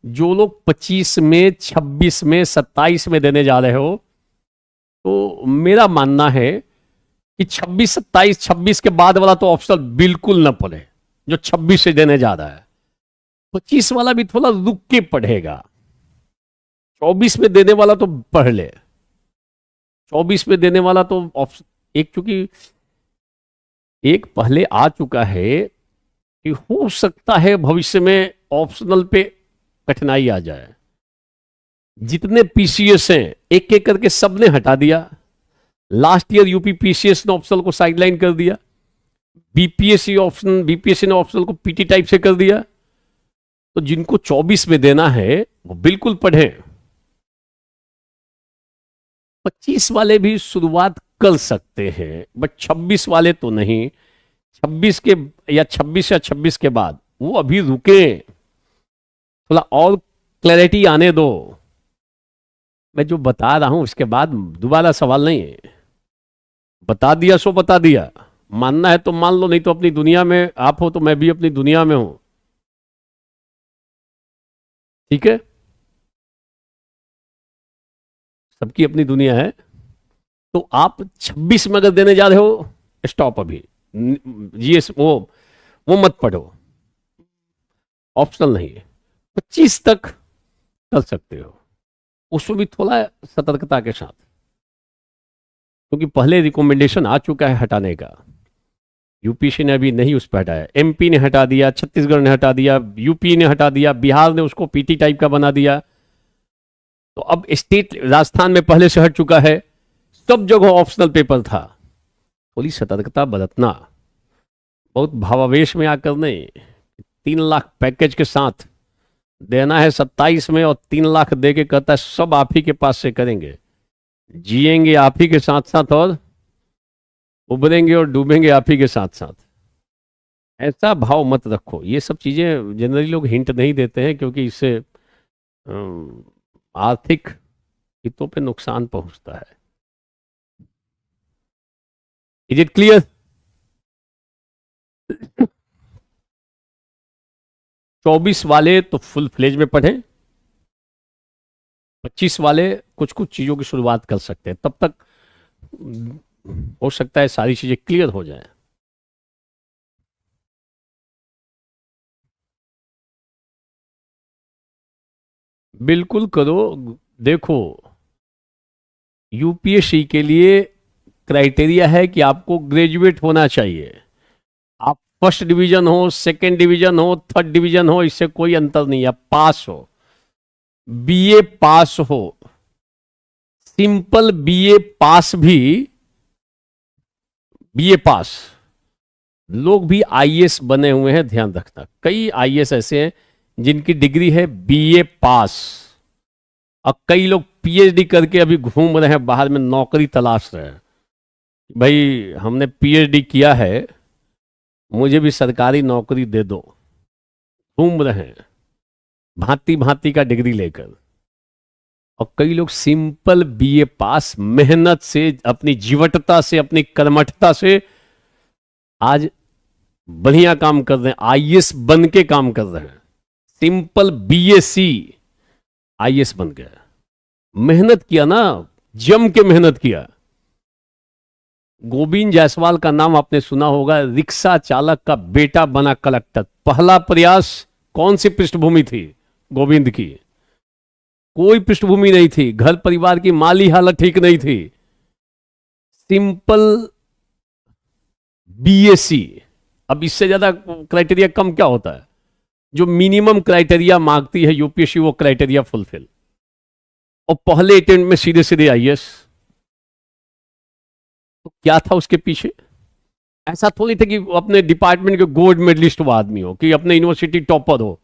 जो लोग 25 में, 26 में, 27 में देने जा रहे हो, तो मेरा मानना है कि 26, 27, 26 के बाद वाला तो ऑप्शनल बिल्कुल ना पढ़े, जो 26 से देने जा रहा है। 25 वाला भी थोड़ा रुक के पढ़ेगा, 24 में देने वाला तो पढ़ ले। 24 में देने वाला तो ऑप्शन एक, चूंकि एक पहले आ चुका है कि हो सकता है भविष्य में ऑप्शनल पे कठिनाई आ जाए। जितने पीसीएस हैं एक एक करके सबने हटा दिया। लास्ट ईयर यूपी पीसीएस ने ऑप्शनल को साइडलाइन कर दिया, बीपीएससी ने ऑप्शनल को पीटी टाइप से कर दिया। तो जिनको 24 में देना है वो बिल्कुल पढ़ें। 25 वाले भी शुरुआत कर सकते हैं, बट 26 वाले तो नहीं। 26 के या 26 के बाद वो अभी रुके, थोड़ा और क्लैरिटी आने दो। मैं जो बता रहा हूं उसके बाद दोबारा सवाल नहीं है, बता दिया सो बता दिया, मानना है तो मान लो, नहीं तो अपनी दुनिया में आप हो तो मैं भी अपनी दुनिया में हूं, ठीक है। सबकी अपनी दुनिया है। तो आप 26 में अगर देने जा रहे हो, स्टॉप अभी, जीएस वो मत पढ़ो, ऑप्शनल नहीं है। 25 तक कर सकते हो, उसमें भी थोड़ा सतर्कता के साथ। क्योंकि पहले रिकमेंडेशन आ चुका है हटाने का, यूपीसी ने अभी नहीं उस पर हटाया, एमपी ने हटा दिया, छत्तीसगढ़ ने हटा दिया, यूपी ने हटा दिया, बिहार ने उसको पीटी टाइप का बना दिया। तो अब स्टेट, राजस्थान में पहले से हट चुका है, सब जगह ऑप्शनल पेपर था। थोड़ी सतर्कता बरतना, बहुत भावावेश में आकर नहीं। 3 लाख पैकेज के साथ देना है 27 में, और 3 लाख दे के कहता है सब आप ही के पास से करेंगे, जिएंगे आप ही के साथ साथ और उभरेंगे और डूबेंगे आप ही के साथ साथ। ऐसा भाव मत रखो। ये सब चीजें जनरली लोग हिंट नहीं देते हैं, क्योंकि इससे आर्थिक हितों पे नुकसान पहुंचता है। Is it clear? 24 वाले तो फुल फ्लेज में पढ़ें, 25 वाले कुछ कुछ चीजों की शुरुआत कर सकते हैं, तब तक हो सकता है सारी चीजें क्लियर हो जाएं। बिल्कुल करो। देखो, यूपीएससी के लिए क्राइटेरिया है कि आपको ग्रेजुएट होना चाहिए। आप फर्स्ट डिवीजन हो, सेकंड डिवीजन हो, थर्ड डिवीजन हो, इससे कोई अंतर नहीं है। पास हो, बीए पास हो, सिंपल बीए पास भी, बीए पास लोग भी आईएएस बने हुए हैं, ध्यान रखना। कई आईएएस ऐसे हैं जिनकी डिग्री है बीए पास, और कई लोग पीएचडी करके अभी घूम रहे हैं बाहर में, नौकरी तलाश रहे हैं। भाई हमने पीएचडी किया है, मुझे भी सरकारी नौकरी दे दो। घूम रहे हैं भांति भांति का डिग्री लेकर। और कई लोग सिंपल बीए पास, मेहनत से, अपनी जीवटता से, अपनी कर्मठता से आज बढ़िया काम कर रहे हैं, आईएएस बन के काम कर रहे हैं। सिंपल बीएससी आईएएस बन गया। मेहनत किया ना, जम के मेहनत किया। गोविंद जायसवाल का नाम आपने सुना होगा, रिक्शा चालक का बेटा बना कलेक्टर। पहला प्रयास कौन सी पृष्ठभूमि थी गोविंद की? कोई पृष्ठभूमि नहीं थी, घर परिवार की माली हालत ठीक नहीं थी। Simple BSc. अब इससे ज्यादा क्राइटेरिया कम क्या होता है? जो मिनिमम क्राइटेरिया मांगती है यूपीएससी, वो क्राइटेरिया फुलफिल, और पहले अटेम्प्ट में सीधे सीधे आईएएस। तो क्या था उसके पीछे? ऐसा थोड़ी था कि अपने डिपार्टमेंट के गोल्ड मेडलिस्ट वो आदमी हो, कि अपने यूनिवर्सिटी टॉपर हो।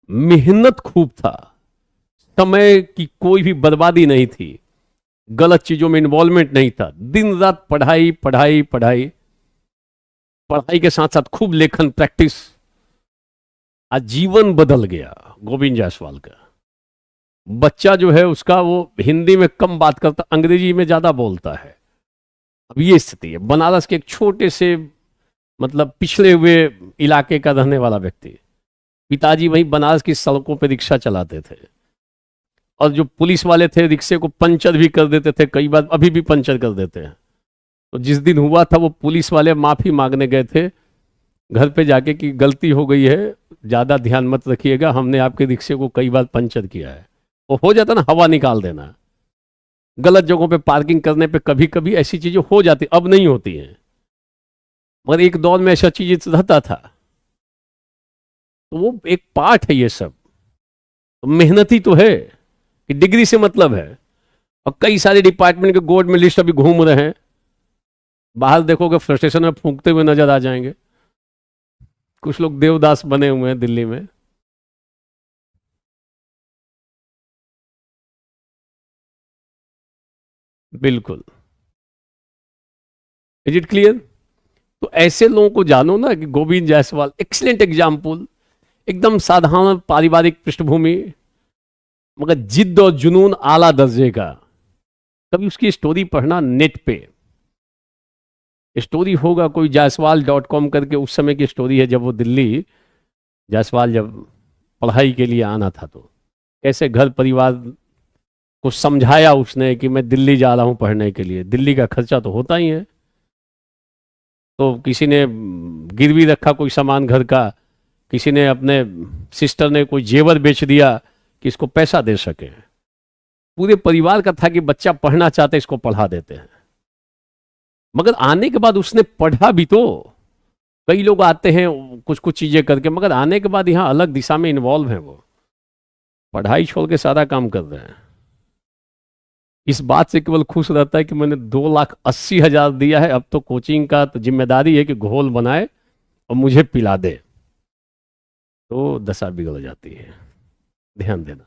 मेहनत खूब था, समय की कोई भी बर्बादी नहीं थी, गलत चीजों में इन्वॉल्वमेंट नहीं था। दिन रात पढ़ाई पढ़ाई पढ़ाई, पढ़ाई के साथ साथ खूब लेखन प्रैक्टिस। आज जीवन बदल गया गोविंद जायसवाल का। बच्चा जो है उसका, वो हिंदी में कम बात करता, अंग्रेजी में ज्यादा बोलता है। अब ये स्थिति है। बनारस के एक छोटे से, मतलब पिछड़े हुए इलाके का रहने वाला व्यक्ति, पिताजी वहीं बनारस की सड़कों पर रिक्शा चलाते थे, और जो पुलिस वाले थे रिक्शे को पंचर भी कर देते थे, कई बार अभी भी पंचर कर देते हैं। तो जिस दिन हुआ था, वो पुलिस वाले माफी मांगने गए थे घर पे जाके कि गलती हो गई है, ज्यादा ध्यान मत रखिएगा, हमने आपके रिक्शे को कई बार पंचर किया है। वो हो जाता ना, हवा निकाल देना। गलत जगहों पे पार्किंग करने पे कभी कभी ऐसी चीजें हो जाती, अब नहीं होती हैं, मगर एक दौर में ऐसा चीज रहता था। तो वो एक पार्ट है ये सब। तो मेहनती तो है कि डिग्री से मतलब है। और कई सारे डिपार्टमेंट के गोल्ड में लिस्ट अभी घूम रहे हैं, बाहर देखोगे फ्रस्ट्रेशन में फूंकते हुए नजर आ जाएंगे। कुछ लोग देवदास बने हुए हैं दिल्ली में। बिल्कुल। Is it clear? तो ऐसे लोगों को जानो ना, कि गोविंद जायसवाल एक्सीलेंट एग्जाम्पल, एकदम साधारण पारिवारिक पृष्ठभूमि, मगर जिद्द और जुनून आला दर्जे का। कभी उसकी स्टोरी पढ़ना नेट पे, स्टोरी होगा कोई जायसवाल.com करके, उस समय की स्टोरी है जब वो दिल्ली, जायसवाल जब पढ़ाई के लिए आना था, तो कैसे घर परिवार को समझाया उसने कि मैं दिल्ली जा रहा हूं पढ़ने के लिए। दिल्ली का खर्चा तो होता ही है। तो किसी ने गिरवी रखा कोई सामान घर का, किसी ने, अपने सिस्टर ने कोई जेवर बेच दिया कि इसको पैसा दे सके। पूरे परिवार का था कि बच्चा पढ़ना चाहते, इसको पढ़ा देते हैं। मगर आने के बाद उसने पढ़ा भी तो। कई लोग आते हैं कुछ कुछ चीजें करके, मगर आने के बाद यहाँ अलग दिशा में इन्वॉल्व है, वो पढ़ाई छोड़ के सारा काम कर रहे हैं। इस बात से केवल खुश रहता है कि मैंने 2,80,000 दिया है, अब तो कोचिंग का तो जिम्मेदारी है कि घोल बनाए और मुझे पिला दे, तो दशा बिगड़ जाती है। ध्यान देना।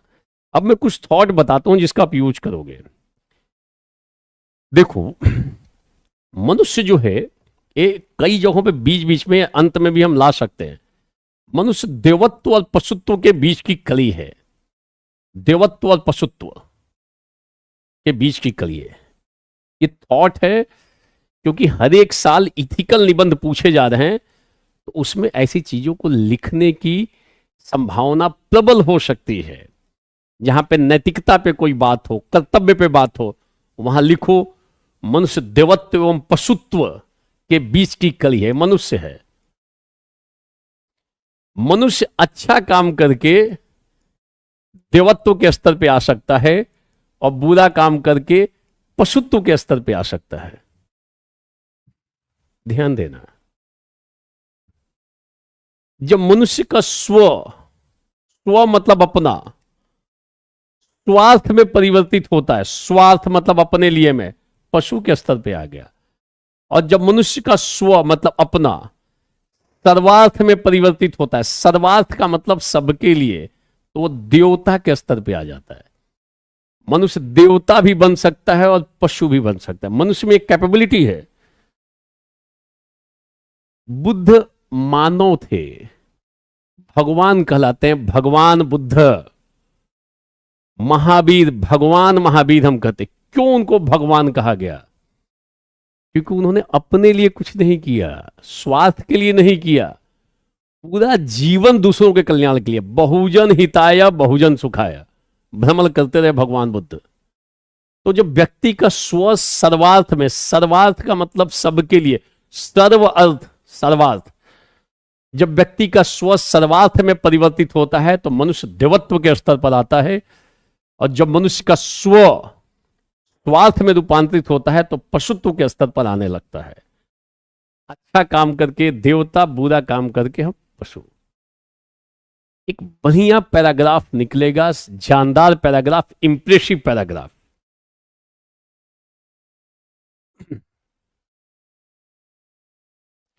अब मैं कुछ थॉट बताता हूं जिसका आप यूज करोगे। देखो, मनुष्य जो है ये कई जगहों पे बीच बीच में अंत में भी हम ला सकते हैं। मनुष्य देवत्व और पशुत्व के बीच की कली है। देवत्व और पशुत्व के बीच की कली है, ये थॉट है। क्योंकि हर एक साल इथिकल निबंध पूछे जा रहे हैं, तो उसमें ऐसी चीजों को लिखने की संभावना प्रबल हो सकती है। जहां पे नैतिकता पे कोई बात हो, कर्तव्य पे बात हो, वहां लिखो मनुष्य देवत्व एवं पशुत्व के बीच की कली है। मनुष्य है, मनुष्य अच्छा काम करके देवत्व के स्तर पे आ सकता है और बुरा काम करके पशुत्व के स्तर पे आ सकता है। ध्यान देना। जब मनुष्य का स्व मतलब अपना, स्वार्थ में परिवर्तित होता है, स्वार्थ मतलब अपने लिए, में पशु के स्तर पे आ गया। और जब मनुष्य का स्व मतलब अपना सर्वार्थ में परिवर्तित होता है, सर्वार्थ का मतलब सबके लिए, तो वो देवता के स्तर पे आ जाता है। मनुष्य देवता भी बन सकता है और पशु भी बन सकता है। मनुष्य में एक कैपेबिलिटी है। बुद्ध मानव थे, भगवान कहलाते हैं, भगवान बुद्ध। महावीर, भगवान महावीर हम कहते। क्यों उनको भगवान कहा गया? क्योंकि उन्होंने अपने लिए कुछ नहीं किया, स्वार्थ के लिए नहीं किया, पूरा जीवन दूसरों के कल्याण के लिए। बहुजन हिताय बहुजन सुखाय भ्रमण करते रहे भगवान बुद्ध। तो जब व्यक्ति का स्व सर्वार्थ में, सर्वार्थ का मतलब सबके लिए, सर्व अर्थ सर्वार्थ, जब व्यक्ति का स्व सर्वार्थ में परिवर्तित होता है तो मनुष्य देवत्व के स्तर पर आता है। और जब मनुष्य का स्व स्वार्थ में रूपांतरित होता है तो पशुत्व के स्तर पर आने लगता है। अच्छा काम करके देवता, बुरा काम करके हम पशु। एक बढ़िया पैराग्राफ निकलेगा, जानदार पैराग्राफ, इंप्रेसिव पैराग्राफ।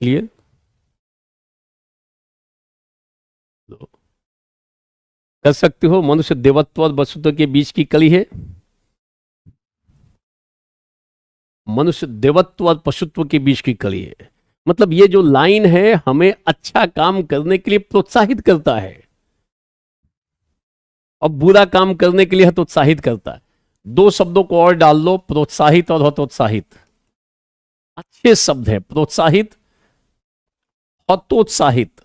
क्लियर? कर सकते हो। मनुष्य देवत्व और पशुत्व के बीच की कली है। मनुष्य देवत्व और पशुत्व के बीच की कली है। मतलब ये जो लाइन है हमें अच्छा काम करने के लिए प्रोत्साहित करता है और बुरा काम करने के लिए हतोत्साहित करता है। दो शब्दों को और डाल लो, प्रोत्साहित और हतोत्साहित। अच्छे शब्द है, प्रोत्साहित, हतोत्साहित।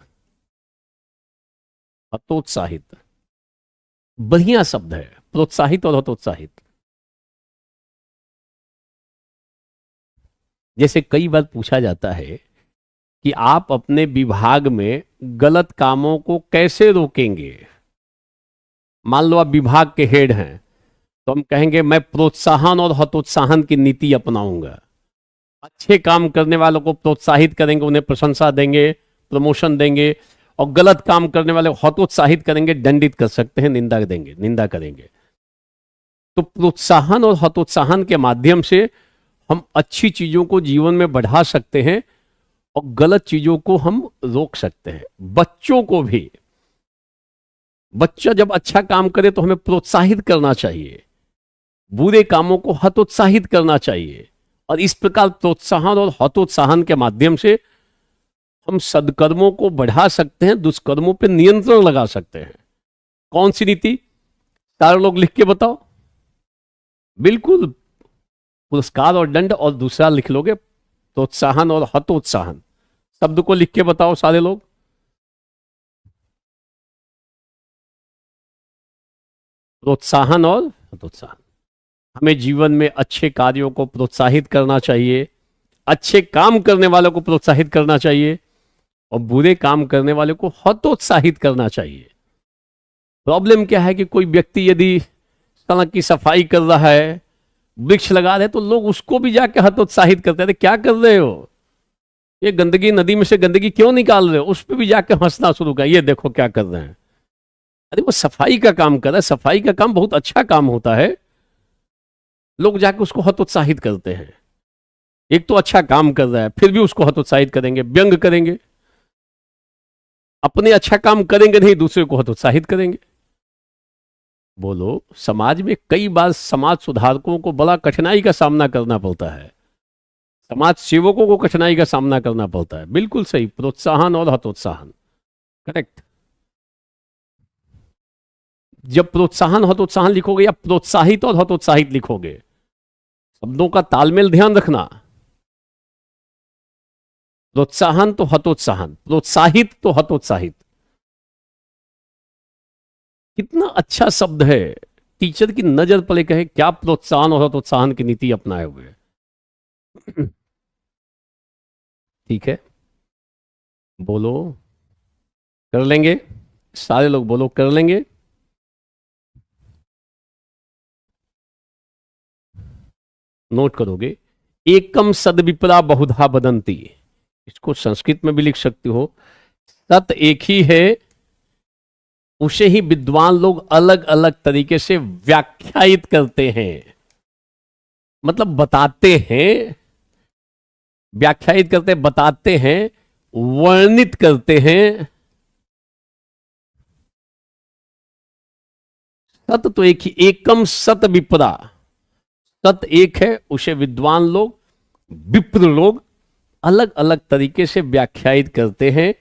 हतोत्साहित बढ़िया शब्द है, प्रोत्साहित और हतोत्साहित। जैसे कई बार पूछा जाता है कि आप अपने विभाग में गलत कामों को कैसे रोकेंगे। मान लो आप विभाग के हेड हैं, तो हम कहेंगे मैं प्रोत्साहन और हतोत्साहन की नीति अपनाऊंगा। अच्छे काम करने वालों को प्रोत्साहित करेंगे, उन्हें प्रशंसा देंगे, प्रमोशन देंगे, और गलत काम करने वाले को हतोत्साहित करेंगे, दंडित कर सकते हैं, निंदा देंगे, निंदा करेंगे। तो प्रोत्साहन और हतोत्साहन के माध्यम से हम अच्छी चीजों को जीवन में बढ़ा सकते हैं और गलत चीजों को हम रोक सकते हैं। बच्चों को भी, बच्चा जब अच्छा काम करे तो हमें प्रोत्साहित करना चाहिए, बुरे कामों को हतोत्साहित करना चाहिए। और इस प्रकार प्रोत्साहन और हतोत्साहन के माध्यम से हम सदकर्मों को बढ़ा सकते हैं, दुष्कर्मों पर नियंत्रण लगा सकते हैं। कौन सी नीति? सारे लोग लिख के बताओ। बिल्कुल, पुरस्कार और दंड, और दूसरा लिख लोगे प्रोत्साहन और हतोत्साहन। शब्द को लिख के बताओ सारे लोग। प्रोत्साहन और हतोत्साहन। हमें जीवन में अच्छे कार्यों को प्रोत्साहित करना चाहिए, अच्छे काम करने वालों को प्रोत्साहित करना चाहिए और बुरे काम करने वालों को हतोत्साहित करना चाहिए। प्रॉब्लम क्या है कि कोई व्यक्ति यदि सड़क की सफाई कर रहा है वृक्ष लगा रहे तो लोग उसको भी जाके हतोत्साहित करते थे, क्या कर रहे हो, ये गंदगी, नदी में से गंदगी क्यों निकाल रहे हो, उस पर भी जाके हंसना शुरू कर, ये देखो क्या कर रहे हैं। अरे वो सफाई का काम कर रहा है, सफाई का काम बहुत अच्छा काम होता है, लोग जाके उसको हतोत्साहित करते हैं। एक तो अच्छा काम कर रहा है फिर भी उसको हतोत्साहित करेंगे, व्यंग करेंगे, अपने अच्छा काम करेंगे नहीं, दूसरे को हतोत्साहित करेंगे। बोलो, समाज में कई बार समाज सुधारकों को बड़ा कठिनाई का सामना करना पड़ता है, समाज सेवकों को कठिनाई का सामना करना पड़ता है। बिल्कुल सही, प्रोत्साहन और हतोत्साहन, करेक्ट। जब प्रोत्साहन हतोत्साहन लिखोगे या प्रोत्साहित और हतोत्साहित लिखोगे, शब्दों का तालमेल ध्यान रखना। प्रोत्साहन तो हतोत्साहन, प्रोत्साहित तो हतोत्साहित। कितना अच्छा शब्द है, टीचर की नजर पड़े कहे क्या प्रोत्साहन और हतोत्साहन की नीति अपनाए हुए। ठीक है, बोलो कर लेंगे, सारे लोग बोलो कर लेंगे। नोट करोगे, एकम सद्विप्रा बहुधा बदंती, इसको संस्कृत में भी लिख सकते हो। सत एक ही है, उसे ही विद्वान लोग अलग अलग तरीके से व्याख्यायित करते हैं, मतलब बताते हैं, व्याख्यायित करते हैं, बताते हैं, वर्णित करते हैं। सत तो एक ही, एकम सत विप्रा, सत एक है, उसे विद्वान लोग, विप्र लोग अलग अलग तरीके से व्याख्यायित करते हैं।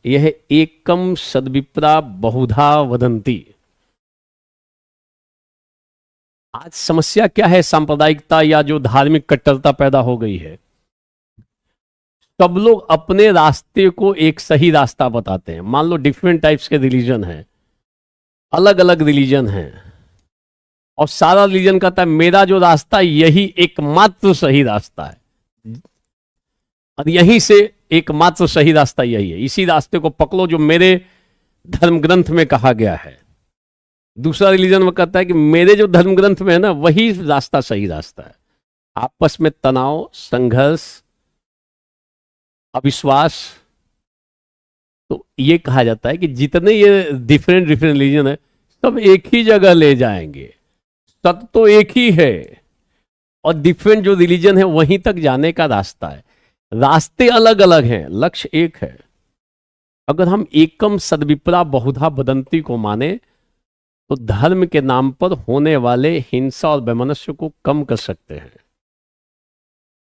यह एकम सद्विप्रा बहुधा वदंती। आज समस्या क्या है, सांप्रदायिकता या जो धार्मिक कट्टरता पैदा हो गई है, सब लोग अपने रास्ते को एक सही रास्ता बताते हैं। मान लो डिफरेंट टाइप्स के रिलीजन हैं, अलग अलग रिलीजन हैं, और सारा रिलीजन कहता है मेरा जो रास्ता यही एकमात्र सही रास्ता है, और यहीं से एकमात्र सही रास्ता यही है, इसी रास्ते को पकड़ो जो मेरे धर्म ग्रंथ में कहा गया है। दूसरा रिलीजन में कहता है कि मेरे जो धर्म ग्रंथ में है ना वही रास्ता सही रास्ता है। आपस में तनाव, संघर्ष, अविश्वास। तो ये कहा जाता है कि जितने ये डिफरेंट रिलीजन है सब एक ही जगह ले जाएंगे, सत्य तो एक ही है, और डिफरेंट जो रिलीजन है वहीं तक जाने का रास्ता है। रास्ते अलग अलग हैं, लक्ष्य एक है। अगर हम एकम सद्विप्रा बहुधा बदंती को माने तो धर्म के नाम पर होने वाले हिंसा और वैमनस्य को कम कर सकते हैं,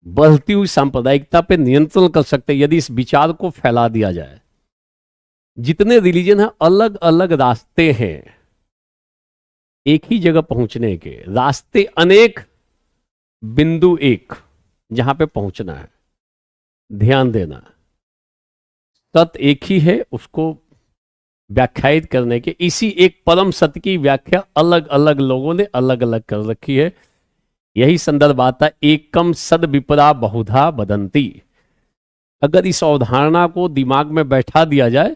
बढ़ती हुई सांप्रदायिकता पर नियंत्रण कर सकते हैं यदि इस विचार को फैला दिया जाए। जितने रिलीजन हैं अलग अलग रास्ते हैं एक ही जगह पहुंचने के, रास्ते अनेक, बिंदु एक, जहां पे पहुंचना है। ध्यान देना, सत्य एक ही है, उसको व्याख्यायित करने के, इसी एक परम सत्य की व्याख्या अलग अलग लोगों ने अलग अलग कर रखी है। यही संदर्भ आता है एकम सद विपरा बहुधा बदंती। अगर इस अवधारणा को दिमाग में बैठा दिया जाए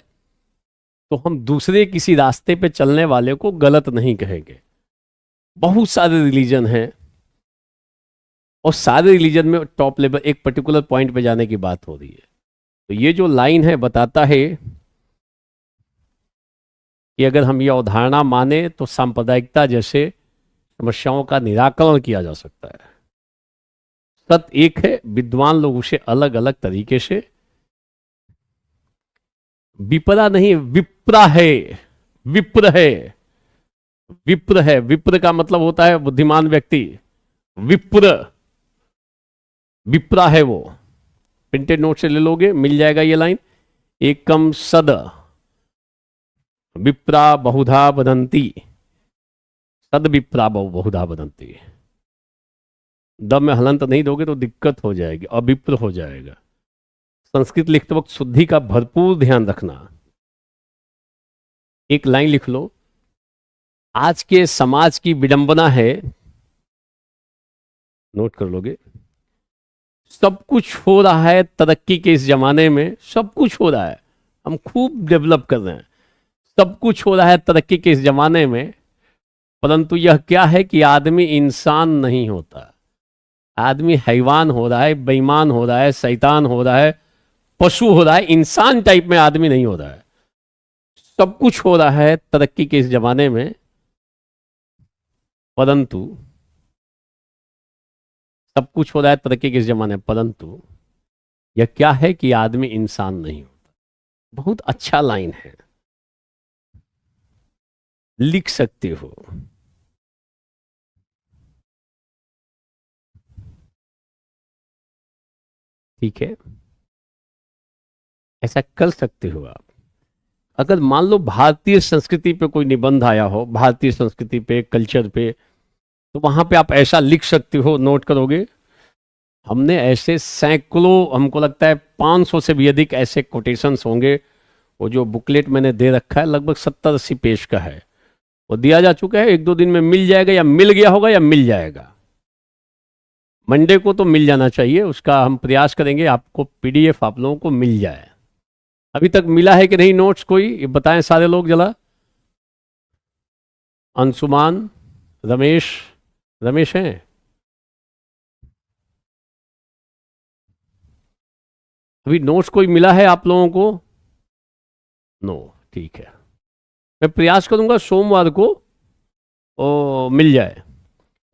तो हम दूसरे किसी रास्ते पे चलने वाले को गलत नहीं कहेंगे। बहुत सारे रिलीजन हैं और सारे रिलीजन में टॉप लेवल एक पर्टिकुलर पॉइंट पे जाने की बात हो रही है। तो ये जो लाइन है बताता है कि अगर हम ये अवधारणा माने तो सांप्रदायिकता जैसे समस्याओं का निराकरण किया जा सकता है। सत्य एक है, विद्वान लोग उसे अलग अलग तरीके से, विपरा नहीं विप्रा है, विप्र है, विप्र है, विप्र का मतलब होता है बुद्धिमान व्यक्ति, विप्र, विप्रा है वो। प्रिंटेड नोट से ले लोगे मिल जाएगा ये लाइन, एकम सद विप्रा बहुधा बदंती, सद विप्रा बहुधा बदंती। दम में हलंत नहीं दोगे तो दिक्कत हो जाएगी, अविप्र हो जाएगा। संस्कृत लिखते वक्त शुद्धि का भरपूर ध्यान रखना। एक लाइन लिख लो, आज के समाज की विडंबना है, नोट कर लोगे, सब कुछ हो रहा है तरक्की के इस जमाने में, सब कुछ हो रहा है, हम खूब डेवलप कर रहे हैं, सब कुछ हो रहा है तरक्की के इस जमाने में, परंतु यह क्या है कि आदमी इंसान नहीं होता। आदमी हैवान हो रहा है, बेईमान हो रहा है, शैतान हो रहा है, पशु हो रहा है, इंसान टाइप में आदमी नहीं हो रहा है। सब कुछ हो रहा है तरक्की के इस जमाने में, परंतु सब कुछ हो रहा है तरक्की के इस जमाने में, परंतु यह क्या है कि आदमी इंसान नहीं होता। बहुत अच्छा लाइन है, लिख सकते हो। ठीक है, ऐसा कर सकते हो आप। अगर मान लो भारतीय संस्कृति पे कोई निबंध आया हो, भारतीय संस्कृति पे, कल्चर पे, तो वहां पे आप ऐसा लिख सकते हो, नोट करोगे। हमने ऐसे सैकड़ों, हमको लगता है 500 से भी अधिक ऐसे कोटेशंस होंगे। वो जो बुकलेट मैंने दे रखा है लगभग 70-80 पेज का है, वो दिया जा चुका है। 1-2 दिन में मिल जाएगा, या मिल गया होगा या मिल जाएगा। मंडे को तो मिल जाना चाहिए, उसका हम प्रयास करेंगे आपको पीडीएफ आप लोगों को मिल जाए। अभी तक मिला है कि नहीं नोट्स, कोई ये बताएं सारे लोग जरा। अंशुमान, रमेश, रमेश हैं? अभी नोट्स कोई मिला है आप लोगों को? नो, ठीक है। मैं प्रयास करूंगा सोमवार को मिल जाए,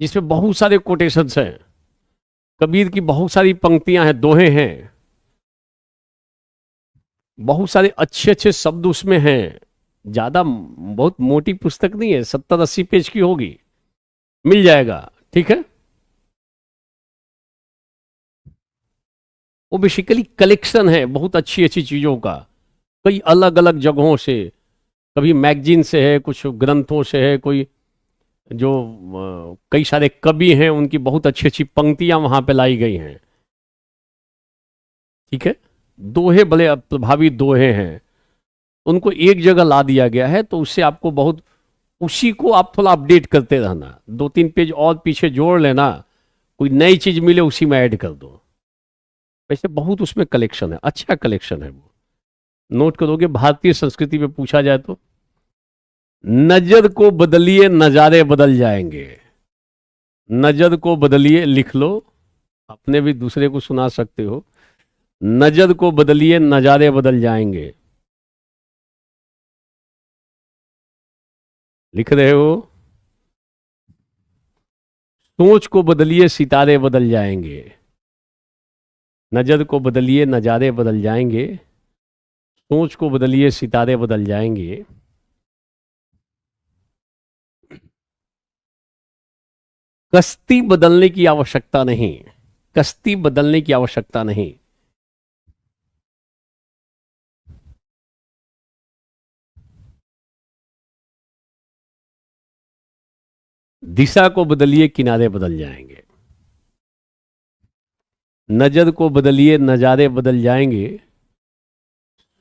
जिसमें बहुत सारे कोटेशंस हैं, कबीर की बहुत सारी पंक्तियां हैं, दोहे हैं, बहुत सारे अच्छे अच्छे शब्द उसमें हैं। ज्यादा बहुत मोटी पुस्तक नहीं है, 70-80 पेज की होगी, मिल जाएगा। ठीक है, वो बेसिकली कलेक्शन है बहुत अच्छी अच्छी चीजों का, कई अलग अलग जगहों से, कभी मैगजीन से है, कुछ ग्रंथों से है, कोई जो कई सारे कवि हैं उनकी बहुत अच्छी अच्छी पंक्तियां वहां पे लाई गई हैं। ठीक है, दोहे बड़े प्रभावी दोहे हैं, उनको एक जगह ला दिया गया है, तो उससे आपको बहुत, उसी को आप थोड़ा अपडेट करते रहना, 2-3 पेज और पीछे जोड़ लेना, कोई नई चीज मिले उसी में ऐड कर दो। वैसे बहुत उसमें कलेक्शन है, अच्छा कलेक्शन है वो, नोट करोगे। भारतीय संस्कृति में पूछा जाए तो, नजर को बदलिए नजारे बदल जाएंगे। नजर को बदलिए, लिख लो, अपने भी दूसरे को सुना सकते हो। नजर को बदलिए नजारे बदल जाएंगे, लिख रहे हो? सोच को बदलिए सितारे बदल जाएंगे। नजर को बदलिए नजारे बदल जाएंगे, सोच को बदलिए सितारे बदल जाएंगे। कश्ती बदलने की आवश्यकता नहीं, कश्ती बदलने की आवश्यकता नहीं। दिशा को बदलिए किनारे बदल जाएंगे। नजर को बदलिए नजारे बदल जाएंगे,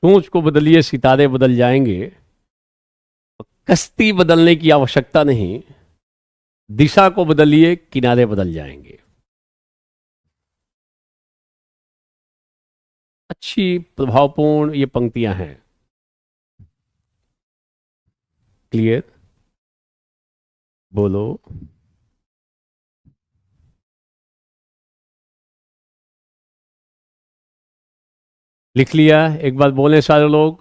सोच को बदलिए सितारे बदल जाएंगे। कश्ती बदलने की आवश्यकता नहीं, दिशा को बदलिए किनारे बदल जाएंगे। अच्छी प्रभावपूर्ण ये पंक्तियां हैं। क्लियर? बोलो। लिख लिया? एक बार बोले सारे लोग।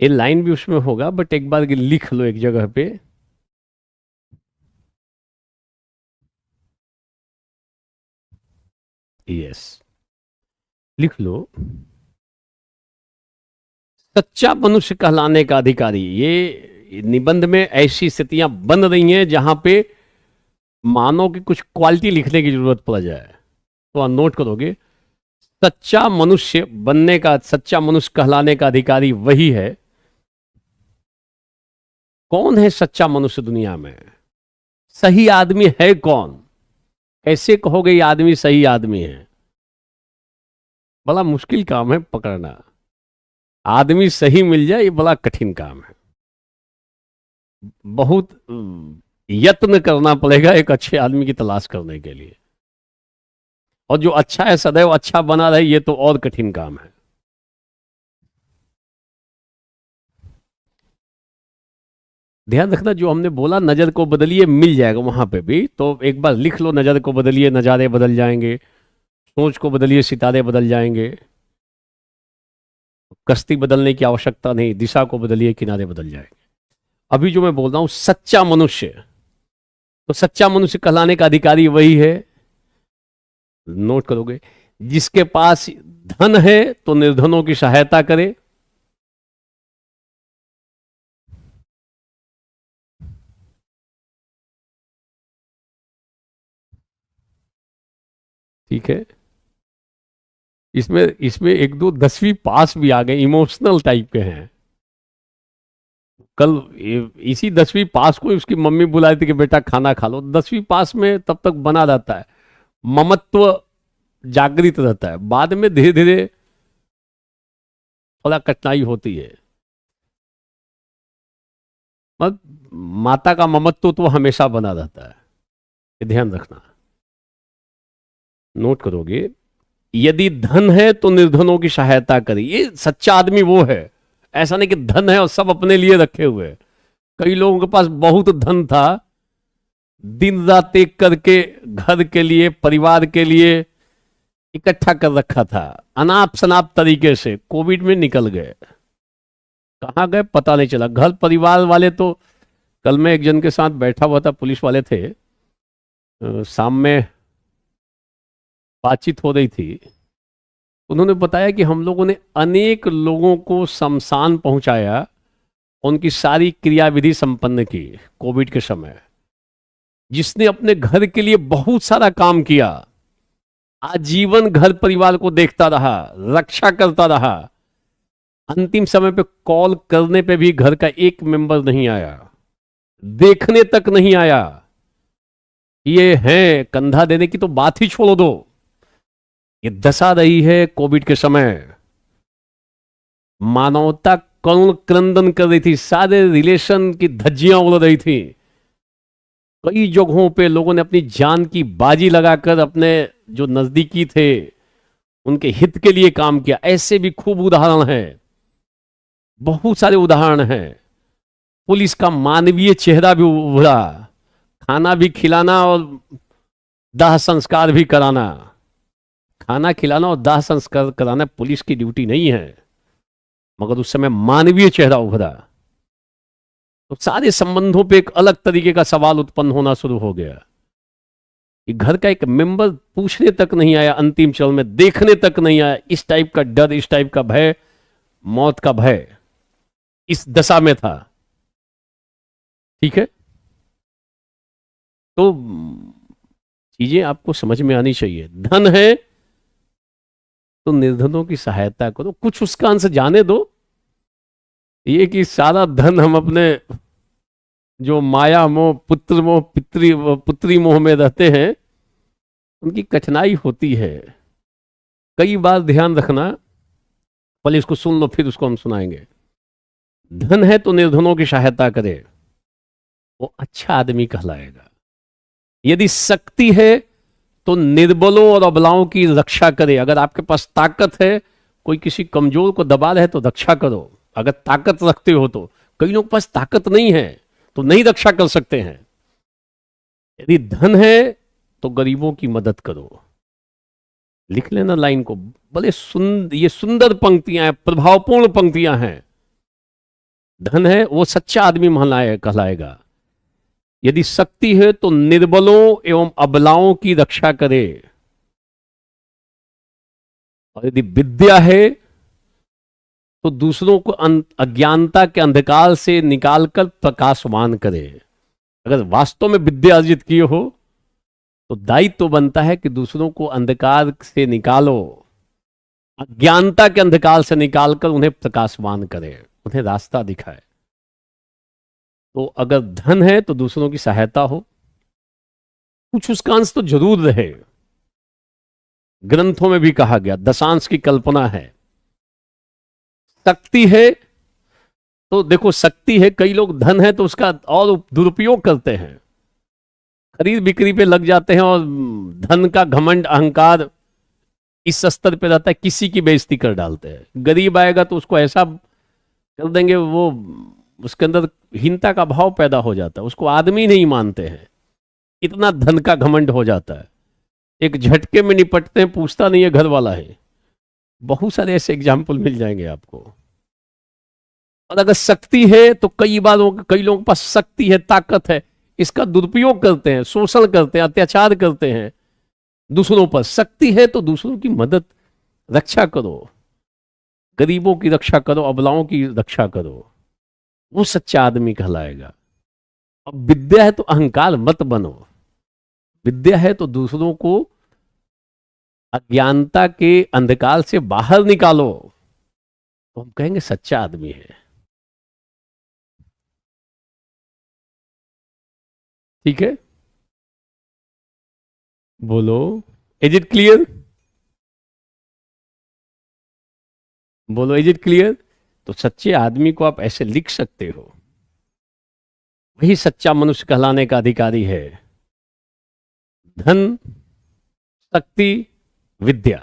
ये लाइन भी उसमें होगा, बट एक बार लिख लो एक जगह पे। यस, लिख लो। सच्चा मनुष्य कहलाने का अधिकारी, ये निबंध में ऐसी स्थितियां बन रही हैं जहां पे मानव की कुछ क्वालिटी लिखने की जरूरत पड़ जाए, तो आप नोट करोगे। सच्चा मनुष्य बनने का, सच्चा मनुष्य कहलाने का अधिकारी वही है। कौन है सच्चा मनुष्य दुनिया में? सही आदमी है कौन? कैसे कहोगे ये आदमी सही आदमी है? बड़ा मुश्किल काम है पकड़ना। आदमी सही मिल जाए ये बड़ा कठिन काम है, बहुत यत्न करना पड़ेगा एक अच्छे आदमी की तलाश करने के लिए। और जो अच्छा है सदैव अच्छा बना रहे, ये तो और कठिन काम है। ध्यान रखना, जो हमने बोला नजर को बदलिए, मिल जाएगा वहां पे भी, तो एक बार लिख लो, नजर को बदलिए नजारे बदल जाएंगे, सोच को बदलिए सितारे बदल जाएंगे, कश्ती बदलने की आवश्यकता नहीं, दिशा को बदलिए किनारे बदल जाएंगे। अभी जो मैं बोल रहा हूं सच्चा मनुष्य, तो सच्चा मनुष्य कहलाने का अधिकारी वही है, नोट करोगे, जिसके पास धन है तो निर्धनों की सहायता करे, ठीक है। इसमें इसमें एक दो 10वीं पास भी आ गए, इमोशनल टाइप के हैं। कल इसी 10वीं पास को उसकी मम्मी बुलाई थी कि बेटा खाना खा लो। 10वीं पास में तब तक बना रहता है, ममत्व जागृत रहता है, बाद में धीरे धीरे थोड़ा कठिनाई होती है। मत माता का ममत्व तो हमेशा बना रहता है, ये ध्यान रखना, नोट करोगे। यदि धन है तो निर्धनों की सहायता करी, ये सच्चा आदमी वो है। ऐसा नहीं कि धन है और सब अपने लिए रखे हुए। कई लोगों के पास बहुत धन था, दिन रात एक करके घर के लिए परिवार के लिए इकट्ठा कर रखा था, अनाप शनाप तरीके से कोविड में निकल गए। कहाँ गए पता नहीं चला। घर परिवार वाले तो, कल मैं एक जन के साथ बैठा हुआ था, पुलिस वाले थे, शाम में बातचीत हो रही थी, उन्होंने बताया कि हम लोगों ने अनेक लोगों को शमशान पहुंचाया, उनकी सारी क्रियाविधि संपन्न की कोविड के समय। जिसने अपने घर के लिए बहुत सारा काम किया, आजीवन घर परिवार को देखता रहा, रक्षा करता रहा, अंतिम समय पे कॉल करने पे भी घर का एक मेंबर नहीं आया, देखने तक नहीं आया। ये है कंधा देने की तो बात ही छोड़ दो, ये दशा रही है कोविड के समय। मानवता करुण क्रंदन कर रही थी, सारे रिलेशन की धज्जियां उड़ रही थी। कई जगहों पे लोगों ने अपनी जान की बाजी लगाकर अपने जो नजदीकी थे उनके हित के लिए काम किया। ऐसे भी खूब उदाहरण हैं, बहुत सारे उदाहरण हैं। पुलिस का मानवीय चेहरा भी उभरा, खाना भी खिलाना और दाह संस्कार भी कराना। खाना खिलाना और दाह संस्कार कराना पुलिस की ड्यूटी नहीं है, मगर उस समय मानवीय चेहरा उभरा, तो सारे संबंधों पे एक अलग तरीके का सवाल उत्पन्न होना शुरू हो गया कि घर का एक मेंबर पूछने तक नहीं आया, अंतिम क्षण में देखने तक नहीं आया। इस टाइप का डर, इस टाइप का भय, मौत का भय इस दशा में था, ठीक है। तो चीजें आपको समझ में आनी चाहिए। धन है तो निर्धनों की सहायता करो, कुछ उसका अंश जाने दो। ये कि सारा धन हम अपने जो माया मोह, पुत्र मोह, पुत्री मोह में रहते हैं, उनकी कठिनाई होती है। कई बार ध्यान रखना, पहले इसको सुन लो फिर उसको हम सुनाएंगे। धन है तो निर्धनों की सहायता करे, वो अच्छा आदमी कहलाएगा। यदि शक्ति है तो निर्बलों और अबलाओं की रक्षा करे। अगर आपके पास ताकत है, कोई किसी कमजोर को दबा रहे तो रक्षा करो, अगर ताकत रखते हो तो। कई लोगों के पास ताकत नहीं है तो नहीं रक्षा कर सकते हैं। यदि धन है तो गरीबों की मदद करो। लिख लेना लाइन को, बड़े ये सुंदर पंक्तियां हैं, प्रभावपूर्ण पंक्तियां हैं। धन है वो सच्चा आदमी कहलाएगा। यदि शक्ति है तो निर्बलों एवं अबलाओं की रक्षा करे, और यदि विद्या है तो दूसरों को अज्ञानता के अंधकार से निकालकर प्रकाशवान करे। अगर वास्तव में विद्या अर्जित किए हो तो दायित्व तो बनता है कि दूसरों को अंधकार से निकालो, अज्ञानता के अंधकार से निकालकर उन्हें प्रकाशवान करे, उन्हें रास्ता दिखाए। तो अगर धन है तो दूसरों की सहायता हो, कुछ उसका अंश तो जरूर रहे। ग्रंथों में भी कहा गया, दशांश की कल्पना है। शक्ति है तो देखो, शक्ति है, कई लोग धन है तो उसका और दुरुपयोग करते हैं, खरीद बिक्री पे लग जाते हैं और धन का घमंड, अहंकार इस स्तर पे रहता है, किसी की बेइज्जती कर डालते हैं। गरीब आएगा तो उसको ऐसा कर देंगे, वो उसके अंदर हीनता का भाव पैदा हो जाता है, उसको आदमी नहीं मानते हैं, इतना धन का घमंड हो जाता है, एक झटके में निपटते हैं, पूछता नहीं है घर वाला है। बहुत सारे ऐसे एग्जाम्पल मिल जाएंगे आपको। और अगर शक्ति है तो कई लोगों के पास शक्ति है, ताकत है, इसका दुरुपयोग करते हैं, शोषण करते हैं, अत्याचार करते हैं दूसरों पर। शक्ति है तो दूसरों की मदद, रक्षा करो, गरीबों की रक्षा करो, अबलाओं की रक्षा करो, वो सच्चा आदमी कहलाएगा। अब विद्या है तो अहंकार मत बनो, विद्या है तो दूसरों को अज्ञानता के अंधकार से बाहर निकालो, तो हम कहेंगे सच्चा आदमी है। ठीक है, बोलो, इज इट क्लियर? बोलो, इज इट क्लियर? तो सच्चे आदमी को आप ऐसे लिख सकते हो, वही सच्चा मनुष्य कहलाने का अधिकारी है। धन, शक्ति, विद्या,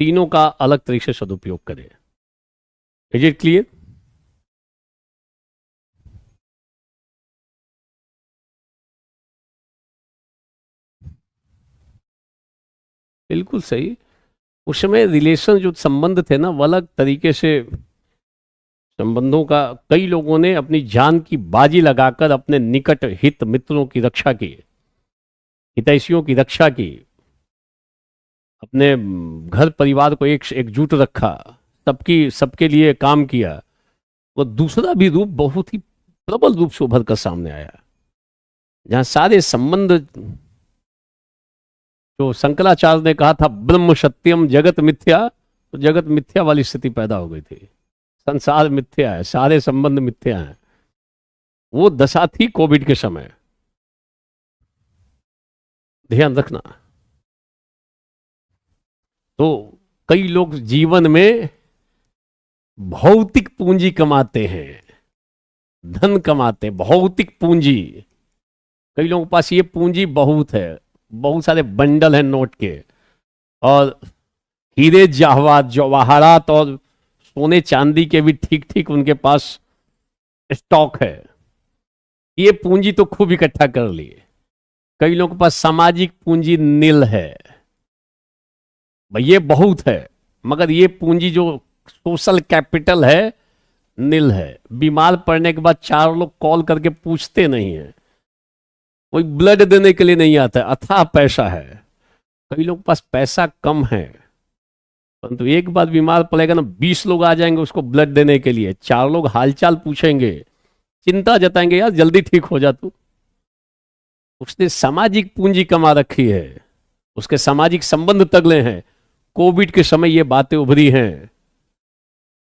तीनों का अलग तरीके से सदुपयोग करें। Is it clear? बिल्कुल सही। उस समय रिलेशन, जो संबंध थे ना, वो अलग तरीके से संबंधों का, कई लोगों ने अपनी जान की बाजी लगाकर अपने निकट हित मित्रों की रक्षा की, हितैषियों की रक्षा की, अपने घर परिवार को एकजुट रखा, सबकी सबके लिए काम किया। वो दूसरा भी रूप बहुत ही प्रबल रूप से उभर कर सामने आया, जहां सारे संबंध, जो शंकराचार्य ने कहा था ब्रह्म सत्यम जगत मिथ्या, तो जगत मिथ्या वाली स्थिति पैदा हो गई थी। संसार मिथ्या है, सारे संबंध मिथ्या हैं। वो दशा थी कोविड के समय, ध्यान रखना। तो कई लोग जीवन में भौतिक पूंजी कमाते हैं, धन कमाते हैं, भौतिक पूंजी। कई लोगों के पास ये पूंजी बहुत है, बहुत सारे बंडल हैं नोट के, और हीरे जवाहरात और सोने चांदी के भी ठीक ठीक उनके पास स्टॉक है। ये पूंजी तो खूब इकट्ठा कर लिए। कई लोगों के पास सामाजिक पूंजी नील है, भाई ये बहुत है, मगर ये पूंजी जो सोशल कैपिटल है, नील है। बीमार पड़ने के बाद 4 लोग कॉल करके पूछते नहीं है, कोई ब्लड देने के लिए नहीं आता है, अथाह पैसा है। कई लोग के पास पैसा कम है, परंतु एक बार बीमार पड़ेगा ना, 20 लोग आ जाएंगे उसको ब्लड देने के लिए, 4 लोग हालचाल पूछेंगे, चिंता जताएंगे, यार जल्दी ठीक हो जा तू। उसने सामाजिक पूंजी कमा रखी है, उसके सामाजिक संबंध तगड़े हैं। कोविड के समय ये बातें उभरी हैं,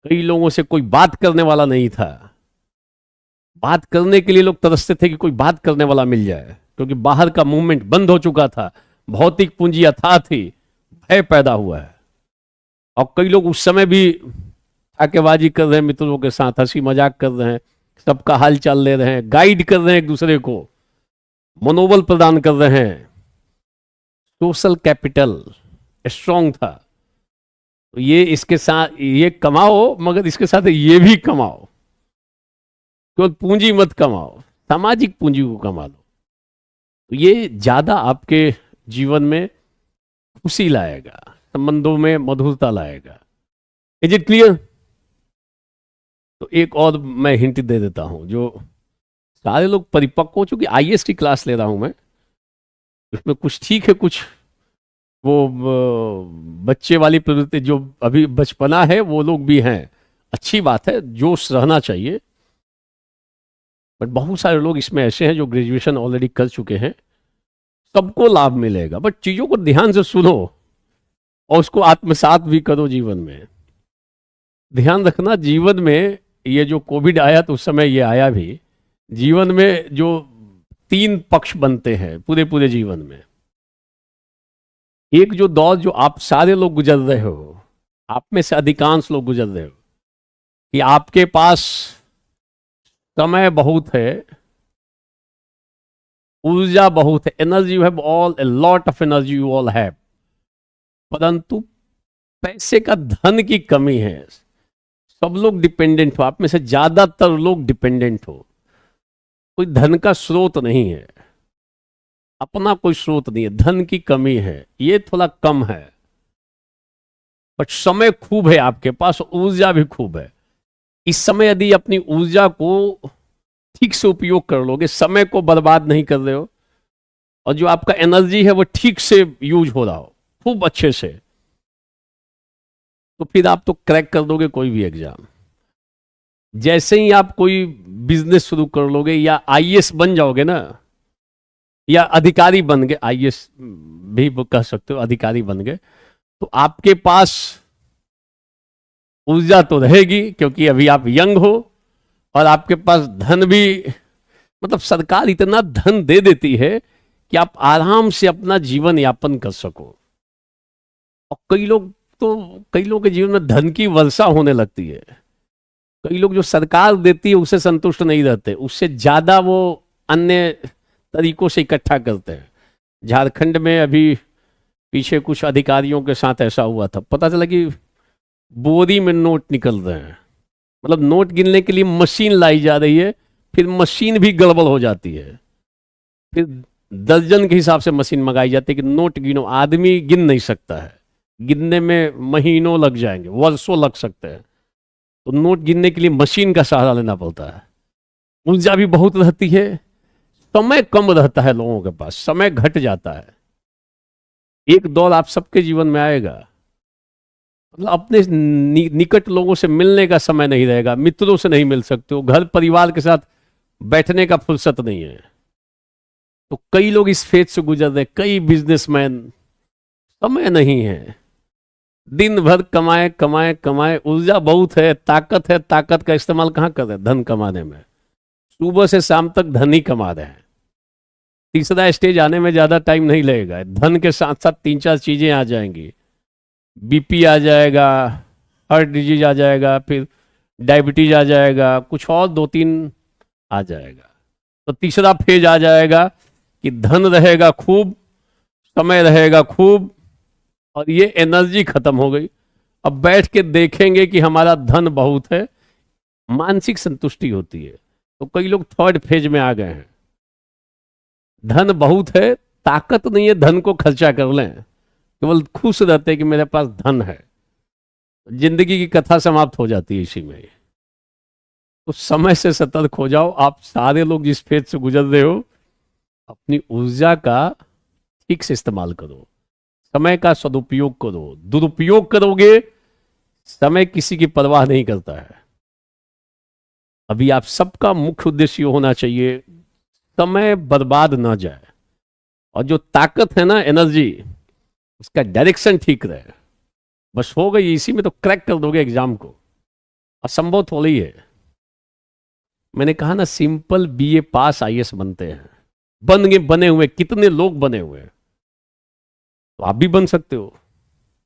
कई लोगों से कोई बात करने वाला नहीं था, बात करने के लिए लोग तरसते थे कि कोई बात करने वाला मिल जाए, क्योंकि बाहर का मूवमेंट बंद हो चुका था, भौतिक पूंजी अथाह थी, भय पैदा हुआ है। और कई लोग उस समय भी ठाकेबाजी कर रहे हैं, मित्रों के साथ हंसी मजाक कर रहे हैं, सबका हाल चाल ले रहे हैं, गाइड कर रहे हैं एक दूसरे को, मनोबल प्रदान कर रहे हैं। सोशल कैपिटल स्ट्रांग था। तो ये इसके साथ ये कमाओ, मगर इसके साथ ये भी कमाओ, केवल पूंजी मत कमाओ, सामाजिक पूंजी को कमा लो। तो ये ज्यादा आपके जीवन में खुशी लाएगा, संबंधों में मधुरता लाएगा। Is it clear? तो एक और मैं हिंट दे देता हूं, जो सारे लोग परिपक्व हो चुकी, आईएएस की क्लास ले रहा हूं मैं, उसमें कुछ ठीक है, कुछ वो बच्चे वाली प्रवृत्ति, जो अभी बचपना है वो लोग भी हैं, अच्छी बात है, जोश रहना चाहिए। बट बहुत सारे लोग इसमें ऐसे हैं जो ग्रेजुएशन ऑलरेडी कर चुके हैं, सबको लाभ मिलेगा, बट चीजों को ध्यान से सुनो और उसको आत्मसात भी करो जीवन में। ध्यान रखना, जीवन में ये जो कोविड आया तो उस समय ये आया भी, जीवन में जो 3 पक्ष बनते हैं पूरे पूरे जीवन में। एक जो दौर जो आप सारे लोग गुजर रहे हो, आप में से अधिकांश लोग गुजर रहे हो, कि आपके पास समय बहुत है, ऊर्जा बहुत है, energy you have all, a lot of energy you all have, परंतु पैसे का, धन की कमी है। सब लोग डिपेंडेंट हो, आप में से ज्यादातर लोग डिपेंडेंट हो, कोई धन का स्रोत नहीं है, अपना कोई स्रोत नहीं है, धन की कमी है, ये थोड़ा कम है। बट समय खूब है आपके पास, ऊर्जा भी खूब है। इस समय यदि अपनी ऊर्जा को ठीक से उपयोग कर लोगे, समय को बर्बाद नहीं कर रहे हो, और जो आपका एनर्जी है वो ठीक से यूज हो रहा हो खूब अच्छे से, तो फिर आप तो क्रैक कर दोगे कोई भी एग्जाम। जैसे ही आप कोई बिजनेस शुरू कर लोगे या आईएएस बन जाओगे ना, या अधिकारी बन गए, आईएएस भी कह सकते हो, अधिकारी बन गए, तो आपके पास ऊर्जा तो रहेगी क्योंकि अभी आप यंग हो, और आपके पास धन भी, मतलब सरकार इतना धन दे देती है कि आप आराम से अपना जीवन यापन कर सको। और कई लोग के जीवन में धन की वर्षा होने लगती है। कई लोग जो सरकार देती है उससे संतुष्ट नहीं रहते, उससे ज्यादा वो अन्य तरीकों से इकट्ठा करते हैं। झारखंड में अभी पीछे कुछ अधिकारियों के साथ ऐसा हुआ था, पता चला कि बोरी में नोट निकल रहे हैं, मतलब नोट गिनने के लिए मशीन लाई जा रही है, फिर मशीन भी गड़बड़ हो जाती है, फिर दर्जन के हिसाब से मशीन मंगाई जाती है कि नोट गिनो। आदमी गिन नहीं सकता है, गिनने में महीनों लग जाएंगे, वर्षों लग सकते हैं, तो नोट गिनने के लिए मशीन का सहारा लेना पड़ता है। ऊर्जा भी बहुत रहती है, समय कम रहता है लोगों के पास, समय घट जाता है। एक दौर आप सबके जीवन में आएगा, मतलब अपने निकट लोगों से मिलने का समय नहीं रहेगा, मित्रों से नहीं मिल सकते हो, घर परिवार के साथ बैठने का फुर्सत नहीं है। तो कई लोग इस फेज से गुजर रहे, कई बिजनेसमैन, समय नहीं है, दिन भर कमाए कमाए कमाए, ऊर्जा बहुत है, ताकत का इस्तेमाल कहाँ कर रहे हैं धन कमाने में, सुबह से शाम तक धन ही कमा रहे हैं। तीसरा स्टेज आने में ज्यादा टाइम नहीं लगेगा, धन के साथ साथ 3-4 चीजें आ जाएंगी, बीपी आ जाएगा, हार्ट डिजीज आ जाएगा, फिर डायबिटीज आ जाएगा, कुछ और 2-3 आ जाएगा। तो तीसरा फेज आ जाएगा कि धन रहेगा खूब, समय रहेगा खूब, और ये एनर्जी खत्म हो गई। अब बैठ के देखेंगे कि हमारा धन बहुत है, मानसिक संतुष्टि होती है। तो कई लोग थर्ड फेज में आ गए हैं, धन बहुत है, ताकत नहीं है धन को खर्चा कर लें, केवल खुश रहते हैं कि मेरे पास धन है, जिंदगी की कथा समाप्त हो जाती है इसी में। तो समय से सतर्क हो जाओ। आप सारे लोग जिस फेज से गुजर रहे हो, अपनी ऊर्जा का ठीक से इस्तेमाल करो, समय का सदुपयोग करो। दुरुपयोग करोगे, समय किसी की परवाह नहीं करता है। अभी आप सबका मुख्य उद्देश्य होना चाहिए समय बर्बाद ना जाए, और जो ताकत है ना, एनर्जी, उसका डायरेक्शन ठीक रहे। बस हो गई, इसी में तो क्रैक कर दोगे एग्जाम को। असंभव थोड़ी ही है। मैंने कहा ना, सिंपल बीए पास आईएएस बनते हैं, बने हुए कितने लोग बने हुए हैं, तो आप भी बन सकते हो।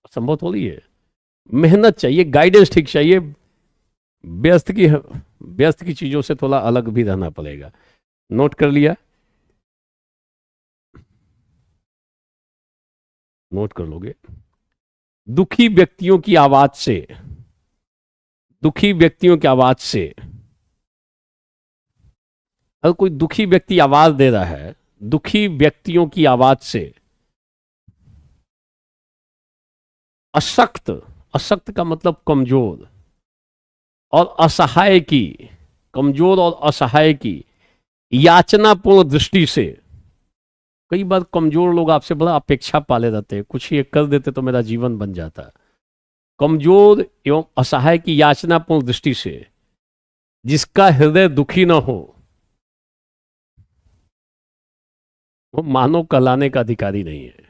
असंभव थोड़ी है। मेहनत चाहिए, गाइडेंस ठीक चाहिए, व्यस्त की चीजों से थोड़ा अलग भी रहना पड़ेगा। नोट कर लिया? नोट कर लोगे। दुखी व्यक्तियों की आवाज से, दुखी व्यक्तियों की आवाज से, अगर कोई दुखी व्यक्ति आवाज दे रहा है, दुखी व्यक्तियों की आवाज से, अशक्त, अशक्त का मतलब कमजोर और असहाय की, कमजोर और असहाय की याचनापूर्ण दृष्टि से। कई बार कमजोर लोग आपसे बड़ा अपेक्षा पाले रहते हैं, कुछ ये कर देते तो मेरा जीवन बन जाता। कमजोर एवं असहाय की याचनापूर्ण दृष्टि से, जिसका हृदय दुखी न हो, वो मानव कहलाने का अधिकारी नहीं है।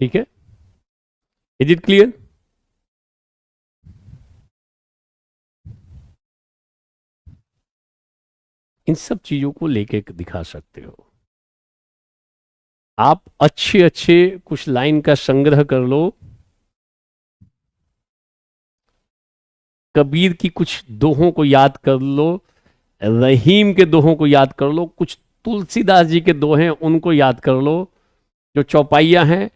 ठीक है? Is it clear? इन सब चीजों को लेके दिखा सकते हो आप। अच्छे अच्छे कुछ लाइन का संग्रह कर लो, कबीर की कुछ दोहों को याद कर लो, रहीम के दोहों को याद कर लो, कुछ तुलसीदास जी के दोहे उनको याद कर लो, जो चौपाइयां हैं,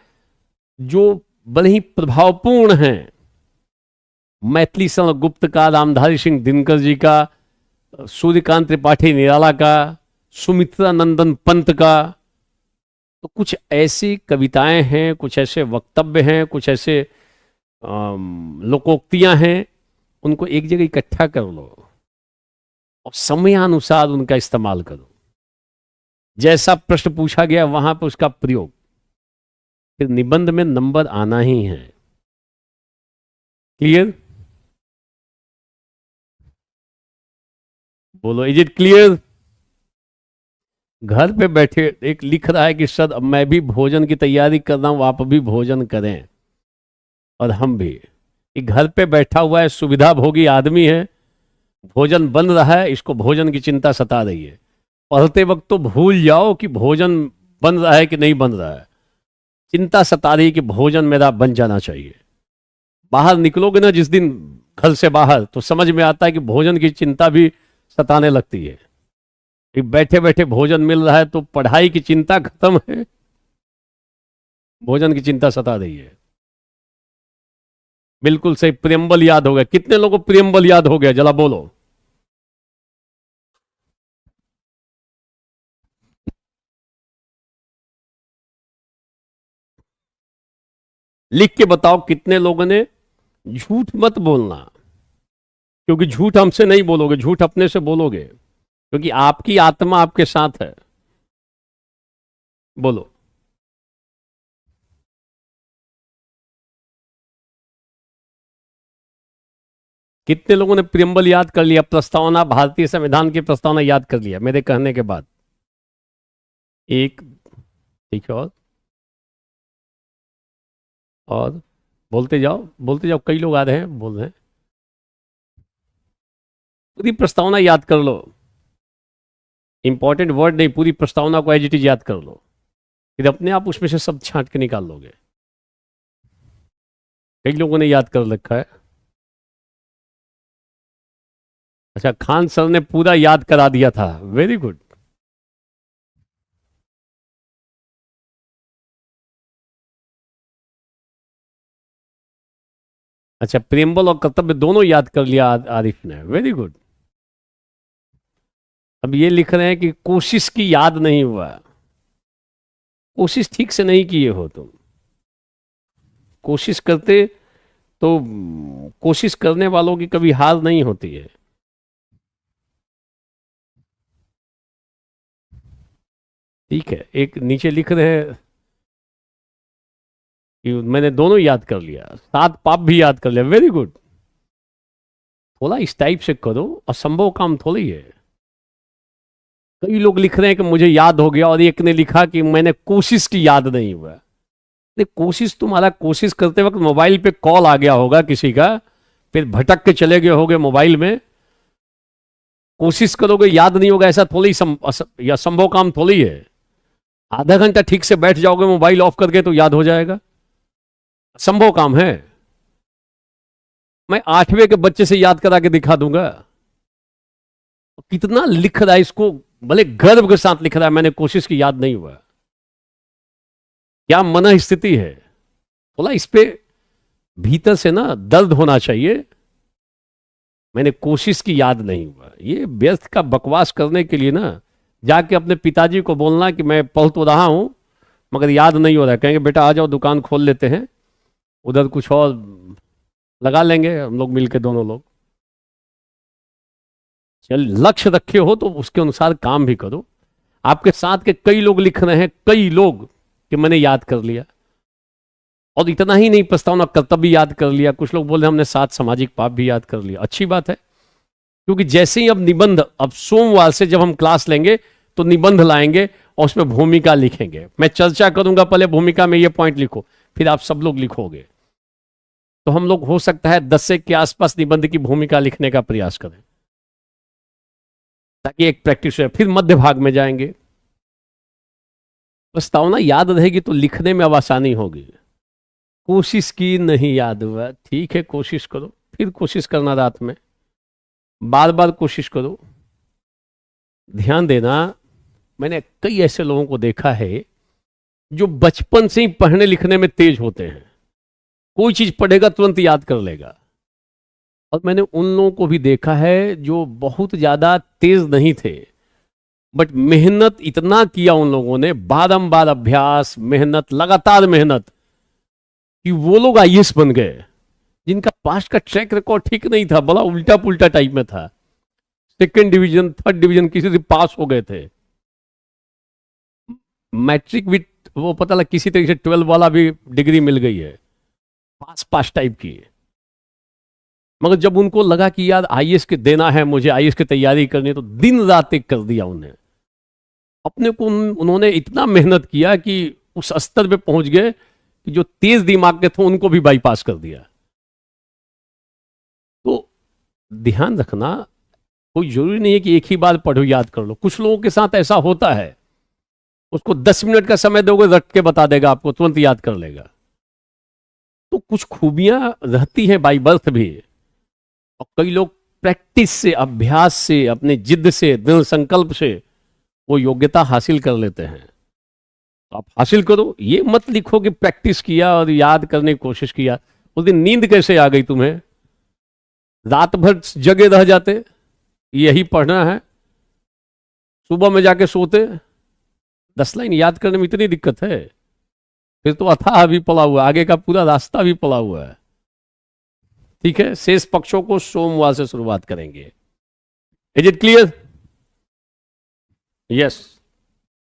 जो बड़े ही प्रभावपूर्ण हैं। मैथिली शरण गुप्त का, रामधारी सिंह दिनकर जी का, सूर्यकांत त्रिपाठी निराला का, सुमित्रा नंदन पंत का। तो कुछ ऐसी कविताएं हैं, कुछ ऐसे वक्तव्य हैं, कुछ ऐसे लोकोक्तियां हैं, उनको एक जगह इकट्ठा कर लो और समयानुसार उनका इस्तेमाल करो। जैसा प्रश्न पूछा गया वहां पर उसका प्रयोग, फिर निबंध में नंबर आना ही है। क्लियर? बोलो, इज इट क्लियर? घर पे बैठे एक लिख रहा है कि सर अब मैं भी भोजन की तैयारी कर रहा हूं, आप भी भोजन करें और हम भी। घर पे बैठा हुआ है, सुविधा भोगी आदमी है, भोजन बन रहा है, इसको भोजन की चिंता सता रही है। पढ़ते वक्त तो भूल जाओ कि भोजन बन रहा है कि नहीं बन रहा है, चिंता सता रही है कि भोजन मेरा बन जाना चाहिए। बाहर निकलोगे ना जिस दिन घर से बाहर, तो समझ में आता है कि भोजन की चिंता भी सताने लगती है। बैठे बैठे भोजन मिल रहा है तो पढ़ाई की चिंता खत्म है, भोजन की चिंता सता रही है। बिल्कुल सही। प्रियम्बल याद हो गया? कितने लोगों को प्रियम्बल याद हो गया? जरा बोलो। लिख के बताओ कितने लोगों ने। झूठ मत बोलना, क्योंकि झूठ हमसे नहीं बोलोगे, झूठ अपने से बोलोगे, क्योंकि आपकी आत्मा आपके साथ है। बोलो। कितने लोगों ने प्रियम्बल याद कर लिया? प्रस्तावना, भारतीय संविधान की प्रस्तावना याद कर लिया मेरे कहने के बाद? एक, ठीक है। और बोलते जाओ, बोलते जाओ, कई लोग आ रहे हैं, बोल रहे हैं। पूरी प्रस्तावना याद कर लो, इंपॉर्टेंट वर्ड नहीं, पूरी प्रस्तावना को एज इट इज याद कर लो, फिर अपने आप उसमें से सब छांट के निकाल लोगे। कई लोगों ने याद कर रखा है। अच्छा, खान सर ने पूरा याद करा दिया था, वेरी गुड। अच्छा, प्रेमबल और कर्तव्य दोनों याद कर लिया आरिफ ने, वेरी गुड। अब ये लिख रहे हैं कि कोशिश की याद नहीं हुआ। कोशिश ठीक से नहीं किए हो तुम। कोशिश करते तो कोशिश करने वालों की कभी हार नहीं होती है। ठीक है। एक नीचे लिख रहे हैं कि मैंने दोनों याद कर लिया, 7 पाप भी याद कर लिया, वेरी गुड। थोड़ा इस टाइप से करो, असंभव काम थोड़ी है। कई लोग लिख रहे हैं कि मुझे याद हो गया, और एक ने लिखा कि मैंने कोशिश की, याद नहीं हुआ। कोशिश तुम्हारा, कोशिश करते वक्त मोबाइल पे कॉल आ गया होगा किसी का, फिर भटक के चले गए होगे मोबाइल में। कोशिश करोगे याद नहीं होगा, ऐसा थोड़ी या संभव काम थोड़ी है। आधा घंटा ठीक से बैठ जाओगे मोबाइल ऑफ करके तो याद हो जाएगा, संभव काम है। मैं 8वें के बच्चे से याद करा के दिखा दूंगा। कितना लिख रहा है इसको, भले गर्व के साथ लिख रहा है, मैंने कोशिश की, याद नहीं हुआ। क्या मन स्थिति है। बोला इस पे भीतर से ना दर्द होना चाहिए, मैंने कोशिश की, याद नहीं हुआ। ये व्यर्थ का बकवास करने के लिए ना जाके अपने पिताजी को बोलना कि मैं पढ़ तो रहा हूं मगर याद नहीं हो रहा है, कहेंगे बेटा आ जाओ दुकान खोल लेते हैं, उधर कुछ और लगा लेंगे हम लोग मिलके, दोनों लोग। चल, लक्ष्य रखे हो तो उसके अनुसार काम भी करो। आपके साथ के कई लोग लिख रहे हैं, कई लोग, कि मैंने याद कर लिया। और इतना ही नहीं, प्रस्तावना कर्तव्य भी याद कर लिया। कुछ लोग बोल रहे हमने 7 सामाजिक पाप भी याद कर लिया। अच्छी बात है, क्योंकि जैसे ही अब निबंध, अब सोमवार से जब हम क्लास लेंगे तो निबंध लाएंगे और उसमें भूमिका लिखेंगे। मैं चर्चा करूंगा, पहले भूमिका में ये पॉइंट लिखो, फिर आप सब लोग लिखोगे। तो हम लोग हो सकता है 10 के आसपास निबंध की भूमिका लिखने का प्रयास करें, ताकि एक प्रैक्टिस हो। फिर मध्य भाग में जाएंगे। प्रस्तावना याद रहेगी तो लिखने में अब आसानी होगी। कोशिश की, नहीं याद हुआ, ठीक है, कोशिश करो, फिर कोशिश करना, रात में बार बार कोशिश करो। ध्यान देना, मैंने कई ऐसे लोगों को देखा है जो बचपन से ही पढ़ने लिखने में तेज होते हैं, कोई चीज पढ़ेगा तुरंत याद कर लेगा। और मैंने उन लोगों को भी देखा है जो बहुत ज्यादा तेज नहीं थे, बट मेहनत इतना किया उन लोगों ने, बारंबार अभ्यास, मेहनत, लगातार मेहनत, कि वो लोग आईएएस बन गए, जिनका पास्ट का ट्रैक रिकॉर्ड ठीक नहीं था, बड़ा उल्टा पुल्टा टाइप में था। सेकंड डिवीजन, थर्ड डिवीजन किसी से पास हो गए थे। मैट्रिक भी वो पता लगा किसी तरीके से 12 वाला भी डिग्री मिल गई है, पास पास टाइप की। मगर जब उनको लगा कि यार आईएएस के देना है, मुझे आईएएस की तैयारी करनी है, तो दिन रात एक कर दिया उन्हें अपने को। उन्होंने इतना मेहनत किया कि उस स्तर पे पहुंच गए कि जो तेज दिमाग के थे उनको भी बाईपास कर दिया। तो ध्यान रखना, कोई जरूरी नहीं है कि एक ही बार पढ़ो याद कर लो। कुछ लोगों के साथ ऐसा होता है, उसको 10 मिनट का समय दोगे रट के बता देगा, आपको तुरंत याद कर लेगा। तो कुछ खूबियां रहती हैं बाई बर्थ भी, और कई लोग प्रैक्टिस से, अभ्यास से, अपने जिद से, दृढ़ संकल्प से वो योग्यता हासिल कर लेते हैं। तो आप हासिल करो, ये मत लिखो कि प्रैक्टिस किया और याद करने की कोशिश किया। उस दिन नींद कैसे आ गई तुम्हें, रात भर जगे रह जाते, यही पढ़ना है, सुबह में जाके सोते। 10 लाइन याद करने में इतनी दिक्कत है, फिर तो अथाह भी पड़ा हुआ, आगे का पूरा रास्ता भी पड़ा हुआ है। ठीक है, शेष पक्षों को सोमवार से शुरुआत करेंगे। Is it clear? यस।